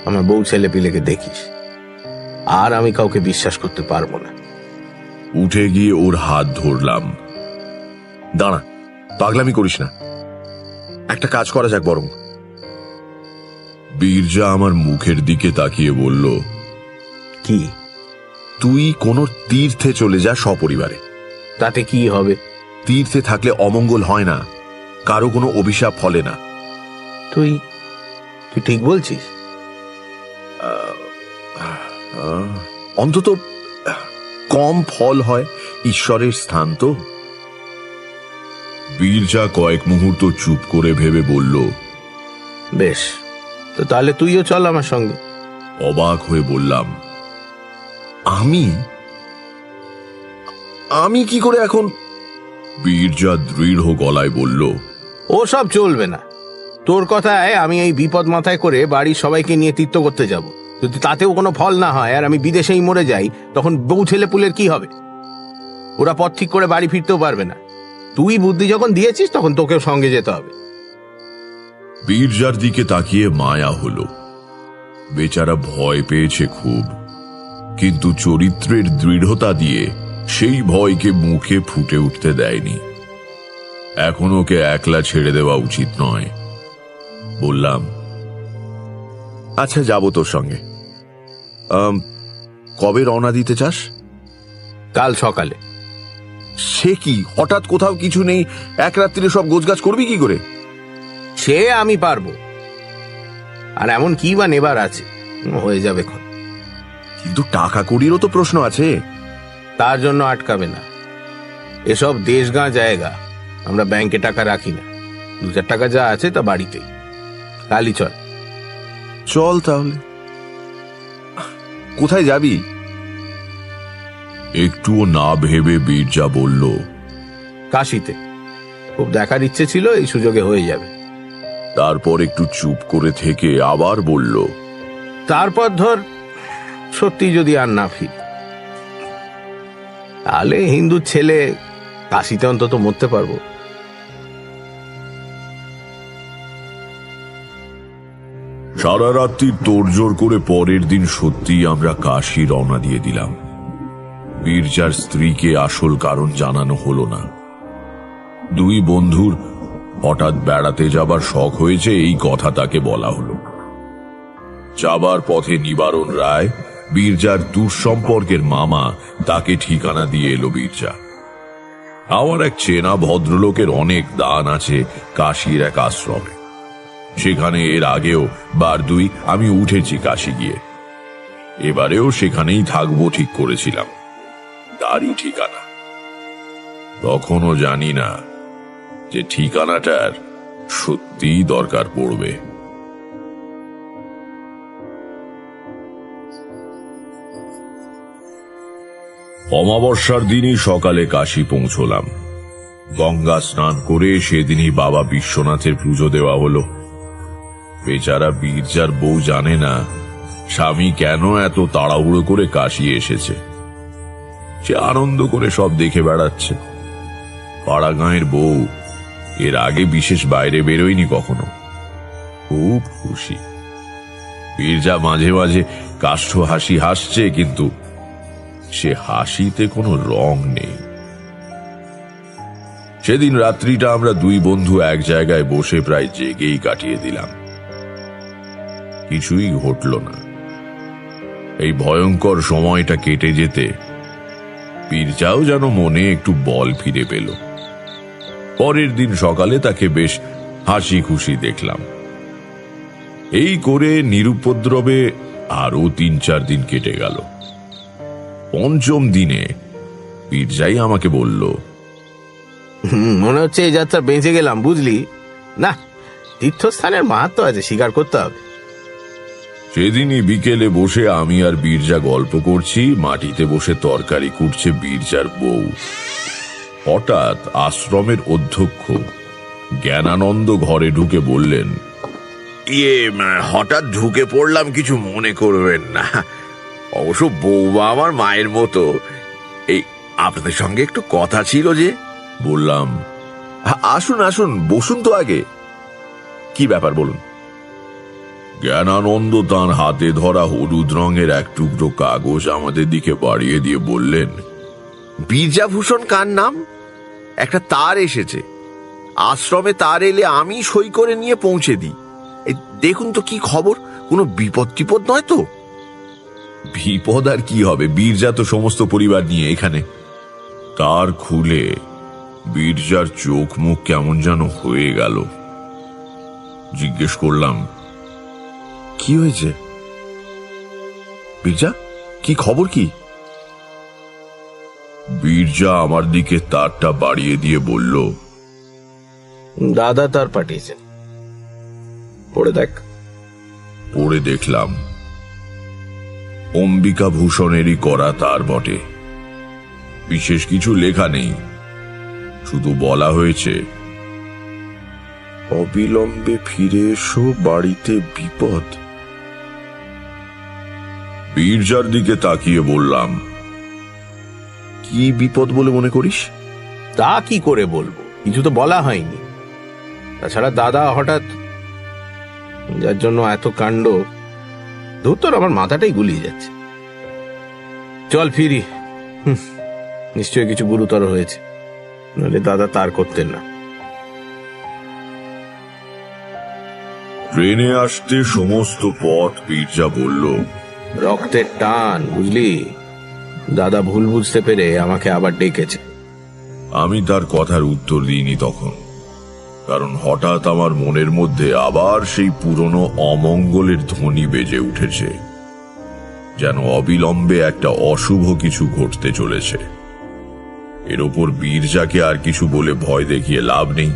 আমার বউ ছেলে পিলেকে দেখিস, আর আমি কাউকে বিশ্বাস করতে পারবো না। উঠে গিয়ে ওর হাত ধরলাম। দাঁড়া, পাগলামি করিস না, একটা কাজ করা যাক বরং। বীরজা আমার মুখের দিকে তাকিয়ে বলল, কি? তুই কোনো তীর্থে চলে যা সপরিবারে। তাতে কি হবে? তীর্থে থাকলে অমঙ্গল হয় না, কারো কোনো অভিশাপ ফলে না। তুই তুই ঠিক বলছিস? অন্তত কম ফল হয়, ঈশ্বরের স্থান তো। বীরজা কয়েক মুহূর্ত চুপ করে ভেবে বলল, বেশ, তো তাহলে তুইও চল আমার সঙ্গে। অবাক হয়ে বললাম, আমি আমি কি করে এখন? বীরজা দৃঢ় গলায় বলল, ও সব চলবে না। তোর কথায় আমি এই বিপদ মাথায় করে বাড়ির সবাইকে নিয়ে তীর্থ করতে যাব। যদি তাতেও কোনো ফল না হয় আর আমি বিদেশেই মরে যাই, তখন বউ ছেলে পুলের কি হবে? ওরা পথ ঠিক করে বাড়ি ফিরতেও পারবে না। তুই বুদ্ধি যখন দিয়েছিস তখন তোকেও সঙ্গে যেতে হবে। বীরজার দিকে তাকিয়ে মায়া হলো। বেচারা ভয় পেয়েছে খুব, কিন্তু চরিত্রের দৃঢ়তা দিয়ে সেই ভয়কে মুখে ফুটে উঠতে দেয়নি। এখন ওকে একলা ছেড়ে দেওয়া উচিত নয়। বললাম, আচ্ছা, যাব তোর সঙ্গে। কবে রওনা দিতে চাস? কাল সকালে। সে কি, হঠাৎ কোথাও কিছু নেই, এক রাত্রিরে সব গোছগাছ করবি কি করে? সে আমি পারবো, আর এমন কি বা নেবার আছে, হয়ে যাবে এখন। কিন্তু টাকা কড়িরও তো প্রশ্ন আছে। তার জন্য আটকাবে না। এসব দেশগাঁ জায়গা, আমরা ব্যাংকে টাকা রাখি না। 2-4 টাকা যা আছে তা বাড়িতেই। কালই চল। চল তাহলে। কোথায় যাবি? একটুও না ভেবে বীরজা বলল, কাশিতে। খুব দেখার ইচ্ছে ছিল, এই সুযোগে হয়ে যাবে। তারপর একটু চুপ করে থেকে আবার বলল, তারপর ধর সত্যি যদি আর না ফিরি, তাহলে হিন্দু ছেলে কাশিতে অন্তত মরতে পারবো। সারা রাত্রি তোড়জোড় করে পরের দিন সত্যি আমরা কাশী রওনা দিয়ে দিলাম। বীরজার স্ত্রীকে আসল কারণ জানানো হলো না। দুই বন্ধুর হঠাৎ বেড়াতে যাবার শখ হয়েছে, এই কথা তাকে বলা হলো। যাবার পথে নিবারণ রায়, বীরজার দূর সম্পর্কের মামা, তাকে ঠিকানা দিয়ে এলো বীরজা। আমার এক চেনা ভদ্রলোকের অনেক দান আছে কাশীর এক আশ্রমে। সেখানে এর আগেও বার দুই আমি উঠেছি কাশী গিয়ে। এবারেও সেখানেই থাকবো ঠিক করেছিলাম, তারই ঠিকানা। তখনও জানি না যে ঠিকানাটার সত্যিই দরকার পড়বে। অমাবস্যার দিনই সকালে কাশী পৌঁছলাম। গঙ্গা স্নান করে সেদিনই বাবা বিশ্বনাথের পুজো দেওয়া হলো। বেচারা বীরজার বউ জানে না স্বামী কেন এত তাড়াহুড়ো করে কাশী এসেছে। সে আনন্দ করে সব দেখে বেড়াচ্ছে। পাড়া গাঁয়ের বউ, এর আগে বিশেষ বাইরে বেরোয়নি কখনো। খুব খুশি। বীরজা মাঝে মাঝে কাষ্ঠ হাসি হাসছে, কিন্তু সে হাসিতে কোনো রং নেই। সেদিন রাত্রিটা আমরা দুই বন্ধু এক জায়গায় বসে প্রায় জেগেই কাটিয়ে দিলাম। কিছুই ঘটল না। এই ভয়ঙ্কর সময়টা কেটে যেতে বীরজাও যেন মনে একটু বল ফিরে পেল। পরের দিন সকালে তাকে বেশ হাসি খুশি দেখলাম। এই করে নিরুপদ্রবে আরো 3-4 দিন কেটে গেল। পঞ্চম দিনে পীরজাই আমাকে বলল, মনে হচ্ছে এই যাত্রা বেঁচে গেলাম, বুঝলি না? তীর্থস্থানের মাহাত্ম আছে, স্বীকার করতে হবে। সেদিনই বিকেলে বসে আমি আর বীরজা গল্প করছি, মাটিতে বসে তরকারি কুটছে বীরজার বউ। হঠাৎ আশ্রমের অধ্যক্ষ জ্ঞানানন্দ ঘরে ঢুকে বললেন, হঠাৎ ঢুকে পড়লাম, কিছু মনে করবেন না। অবশ্য বৌমা আমার মায়ের মতো। এই আপনাদের সঙ্গে একটু কথা ছিল যে। বললাম, আসুন আসুন, বসুন তো আগে। কি ব্যাপার বলুন। জ্ঞানানন্দ তাঁর হাতে ধরা হলুদ রঙের এক টুকরো কাগজ আমাদের দিকে বাড়িয়ে দিয়ে বললেন, বীরজাভূষণ কার নাম? একটা তার এসেছে, আশ্রমে তার এলে আমি সই করে নিয়ে পৌঁছে দিই। এই দেখুন তো কি খবর, কোনো বিপদ টিপদ নয় তো? বিপদ আর কি হবে, বীরজা তো সমস্ত পরিবার নিয়ে এখানে। তার খুলে বীরজার চোখ মুখ কেমন যেন হয়ে গেল। জিজ্ঞেস করলাম, কি হয়েছে বীরজা, কি খবর কি? বীরজা আমার দিকে তারটা বাড়িয়ে দিয়ে বলল, দাদা তার পাঠিয়েছেন, পড়ে দেখ। পড়ে দেখলাম, অম্বিকা ভূষণেরই করা তার বটে। বিশেষ কিছু লেখা নেই, শুধু বলা হয়েছে, অবিলম্বে ফিরে এসো, বাড়িতে বিপদ। বীরজার দিকে তাকিয়ে বললাম, কি বিপদ বলে মনে করিস? তা কি করে বলবো, কিছু তো বলা হয়নি। তাছাড়া দাদা হঠাৎ, যার জন্য এত কাণ্ড, ধুত্তর আমার মাথাটাই গুলিয়ে যাচ্ছে। চল ফিরি, নিশ্চয়ই কিছু গুরুতর হয়েছে, নইলে দাদা তার করতেন না। ট্রেনে আসতে সমস্ত পথ বীরজা বলল, রক্তের টান, বুঝলি? দাদা ভুল বুঝতে পেরে আমাকে আবার ডেকেছে। আমি তার কথার উত্তর দিইনি তখন, কারণ হঠাৎ আমার মনের মধ্যে আবার সেই পুরনো অমঙ্গলের ধ্বনি বেজে উঠেছে, যেন অবিলম্বে একটা অশুভ কিছু ঘটতে চলেছে। এর ওপর বীরজাকে আর কিছু বলে ভয় দেখিয়ে লাভ নেই,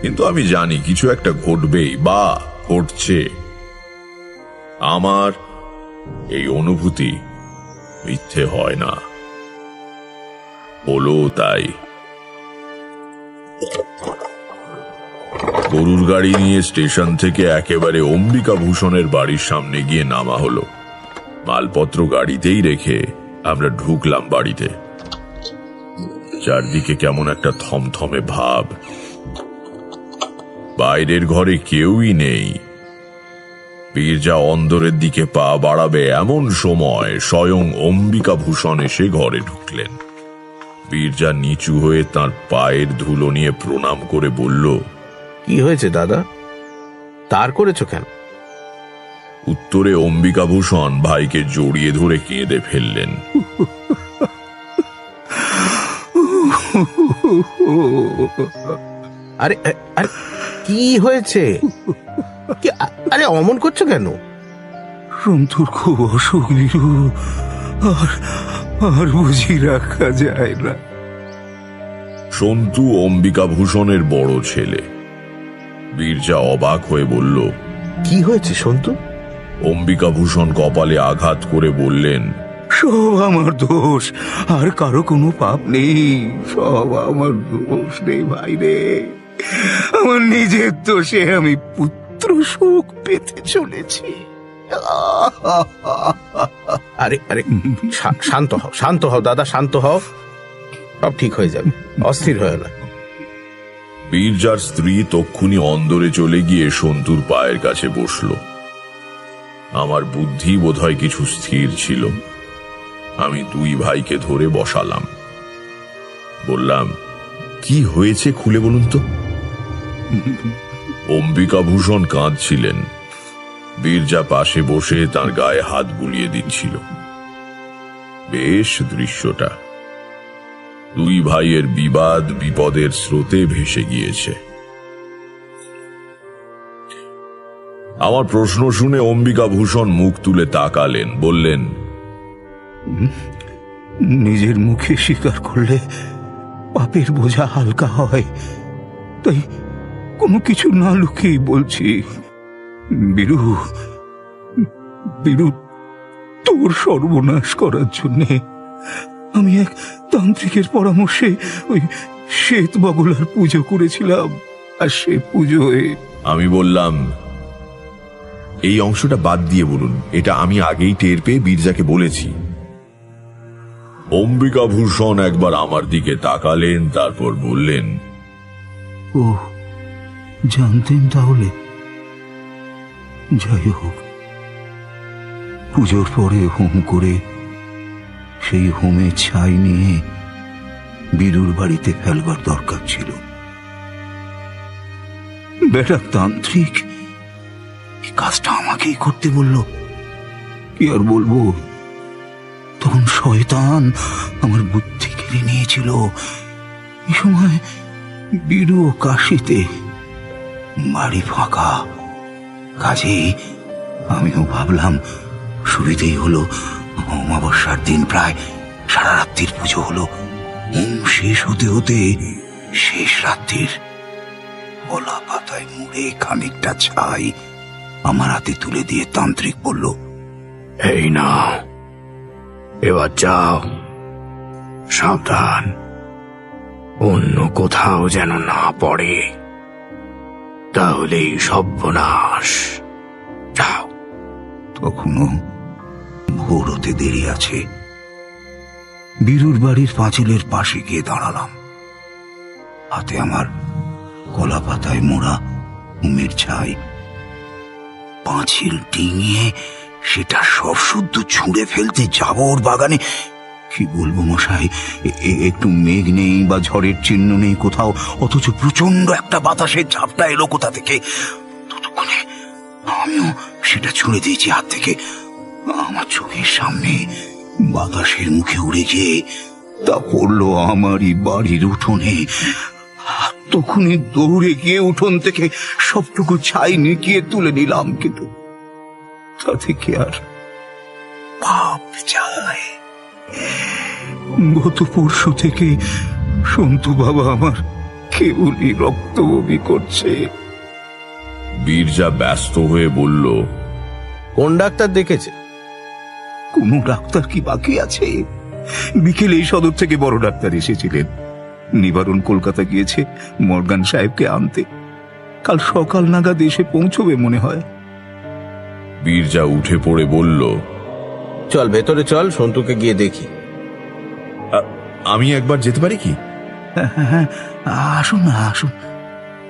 কিন্তু আমি জানি কিছু একটা ঘটবেই বা ঘটছে। আমার এই অনুভূতি মিথ্যে হয় না, হলো তাই। গরুর গাড়ি নিয়ে স্টেশন থেকে একেবারে অম্বিকা ভূষণের বাড়ির সামনে গিয়ে নামা হলো। মালপত্র গাড়িতেই রেখে আমরা ঢুকলাম বাড়িতে। চারদিকে কেমন একটা থমথমে ভাব, বাইরের ঘরে কেউই নেই। বীরজা অন্দরের দিকে পা বাড়াবে এমন সময় স্বয়ং অম্বিকা ভূষণ এসে ঘরে ঢুকলেন। বীরজা নিচু হয়ে তার পায়ের ধুলো নিয়ে প্রণাম করে বলল, কি হয়েছে দাদা, তার করেছ কেন? উত্তরে অম্বিকা ভূষণ ভাইকে জড়িয়ে ধরে কেঁদে ফেললেন। আরে আরে কি হয়েছে? আরে অমন করছো কেন? সন্তুর খুব অসুখ বিরু, আর বুঝি রাখা যায় না। সন্তু অম্বিকা ভূষণের বড় ছেলে। বীরজা অবাক হয়ে বলল, কি হয়েছে সন্তু? অম্বিকা ভূষণ কপালে আঘাত করে বললেন, সব আমার দোষ, আর কারো কোনো পাপ নেই। সব আমার দোষ নেই ভাই রে, আমার নিজের দোষে আমি পুত্র শোক পেতে চলেছি। আরে আরে শান্ত হও, শান্ত হও দাদা, শান্ত হও, সব ঠিক হয়ে যাবে, অস্থির হয়ে না। বীরজার স্ত্রী তক্ষুনি অন্দরে চলে গিয়ে সন্তুর পায়ের কাছে বসল। আমার বুদ্ধি বোধহয় কিছু স্থির ছিল। আমি দুই ভাইকে ধরে বসালাম, বললাম, কি হয়েছে খুলে বলুন তো। অম্বিকা ভূষণ কাঁদছিলেন। বীরজা পাশে বসে তার গায়ে হাত বুলিয়ে দিচ্ছিল। বেশ দৃশ্যটা। দুই ভাইয়ের বিবাদ বিপদের স্রোতে ভেসে গিয়েছে। আমার প্রশ্ন শুনে অম্বিকা ভূষণ মুখ তুলে তাকালেন, বললেন, নিজের মুখে স্বীকার করলে পাপের বোঝা হালকা হয়, তাই কোনো কিছু না লুকিয়ে বলছি। বীরু, বীরু, তোর সর্বনাশ করার জন্যে আমি এক তান্ত্রিকের পরামর্শে ওই শ্বেত বগলার পুজো করেছিলাম, আর সে পুজোয় আমি বললাম, এই অংশটা বাদ দিয়ে বলুন, এটা আমি আগেই টের পেয়ে বীরজাকে বলেছি। অম্বিকা ভূষণ একবার আমার দিকে তাকালেন, তারপর বললেন, ও জানতেন তাহলে? যাই হোক, পুজোর পরে হোম করে সেই হোমের ছাই নিয়ে বীরুর বাড়িতে ফেলবার দরকার ছিল। বেটা তান্ত্রিক এই কাজটা আমাকেই করতে বলল, কি আর বলবো। তখন শয়তান আমার বুদ্ধি কেড়ে নিয়েছিল। এই সময় বীরু ও কাশিতে, বাড়ি ফাঁকা, কাজেই আমিও ভাবলাম সুবিধেই হলো। অমাবস্যার দিন প্রায় সারা রাত্রির পুজো হলো। হোম শেষ হতে হতে শেষ রাত্রির কলা পাতায় মুড়ে খানিকটা ছাই আমার হাতে তুলে দিয়ে তান্ত্রিক বলল, এই না, এবার যাও, সাবধান, অন্য কোথাও যেন না পড়ে, তাহলেই সর্বনাশ। যাও। তখনও ভোর হতে দেরি আছে। বীরুর বাড়ির পাঁচিলের পাশে গিয়ে দাঁড়ালাম। হাতে আমার কলা পাতায় মোড়া হোমের ছাই। পাঁচিল ডিঙিয়ে সেটা সব শুদ্ধ ছুঁড়ে ফেলতে যাব ওর বাগানে। কি বলবো মশাই, একটু মেঘ নেই বা ঝড়ের চিহ্ন নেই কোথাও, অথচ প্রচন্ড একটা বাতাসের ঝাপটা এলো কোথা থেকে। ততক্ষণে আমিও সেটা ছুঁড়ে দিয়েছি হাত থেকে। আমার চোখের সামনে বাতাসের মুখে উড়ে গিয়ে তা পড়লো আমারই বাড়ির উঠোনে। তখনই দৌড়ে গিয়ে উঠোন থেকে সবটুকু ছাই নিকিয়ে তুলে নিলাম, কিন্তু তা থেকে আর পাপ যায়। গত পরশু থেকে সন্তু বাবা আমার কেবলই রক্ত বমি করছে। বীরজা ব্যস্ত হয়ে বলল, কোন ডাক্তার দেখেছে? কোন ডাক্তার কি বাকি আছে? বিকেলে এই সদর থেকে বড় ডাক্তার এসেছিলেন। নিবারণ কলকাতা গিয়েছে মর্গান সাহেবকে আনতে। কাল সকাল নাগাদ এসে পৌঁছবে মনে হয়। বীরজা উঠে পড়ে বলল, চল ভেতরে চল, সন্তুকে গিয়ে দেখি। আমি একবার যেতে পারি কি? হ্যাঁ, আসুন না, আসুন।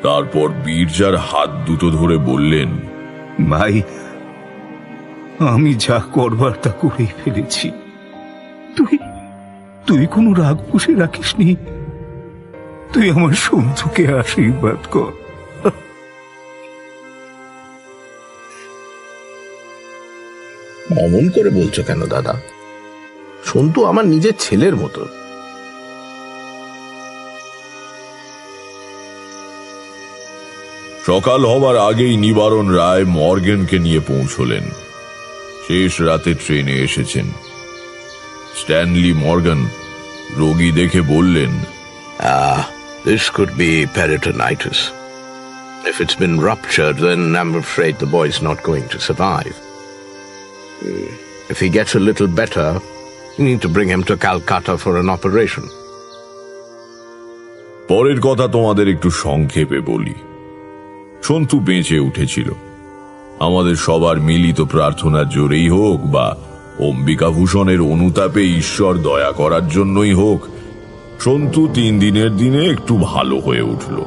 তারপর বীরজার হাত দুটো ধরে বললেন, ভাই, আমি যা করবার তা করেই ফেলেছি। তুই কোনো রাগ পুষে রাখিসনি। তুই আমার সন্তুকে আশীর্বাদ কর। অমন করে বলছো কেন দাদা? সন্তু আমার নিজের ছেলের মতো। সকাল হবার আগেই নিবারণ রায় মর্গেনকে নিয়ে পৌঁছলেন। শেষ রাতে ট্রেনে এসেছেন। স্ট্যানলি মর্গান রোগী দেখে বললেন, This could be peritonitis. If it's been ruptured, then I'm afraid the boy's not going to survive. If he gets a little better, you need to bring him to Calcutta for an operation. পরের কথা তোমাদের একটু সংক্ষেপে বলি। সন্তু বেঁচে উঠেছিল। আমাদের সবার মিলিত প্রার্থনার জোরেই হোক বা অম্বিকা ভূষণের অনুতাপে ঈশ্বর দয়া করার জন্যই হোক, সন্তু 3 দিনের দিনে একটু ভালো হয়ে উঠল।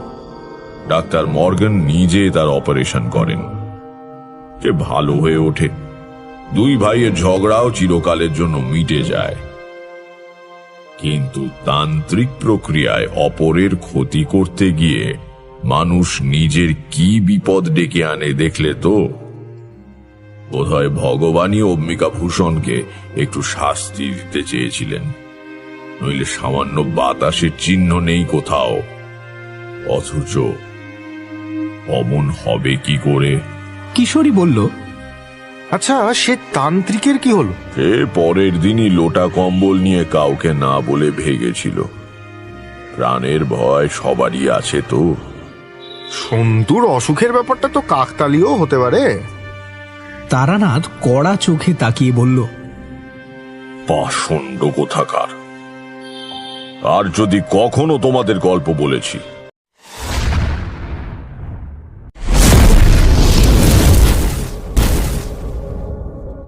ডাক্তার মর্গান নিজে তার অপারেশন করেন। সে ভালো হয়ে ওঠে। 2 ভাইয়ের ঝগড়াও চিরকালের জন্য মিটে যায়। কিন্তু তান্ত্রিক প্রক্রিয়ায় অপরের ক্ষতি করতে গিয়ে মানুষ নিজের কি বিপদ ডেকে আনে দেখলে তো? বোধহয় ভগবানই অম্বিকা ভূষণকে একটু শাস্তি দিতে চেয়েছিলেন, নইলে সামান্য বাতাসের চিহ্ন নেই কোথাও। অথচ অমন হবে কি করে? কিশোরী বলল, আচ্ছা, সে তান্ত্রিকের কি হলো? এ পরের দিনই লোটা কম্বল নিয়ে কাউকে না বলে ভেগেছিল। প্রাণের ভয় সবারই আছে তো। সন্তুর অসুখের ব্যাপারটা তো কাকতালীয় হতে পারে। তারানাথ কড়া চোখে তাকিয়ে বলল, পাষণ্ড কোথাকার। আর যদি কখনো তোমাদের গল্প বলেছি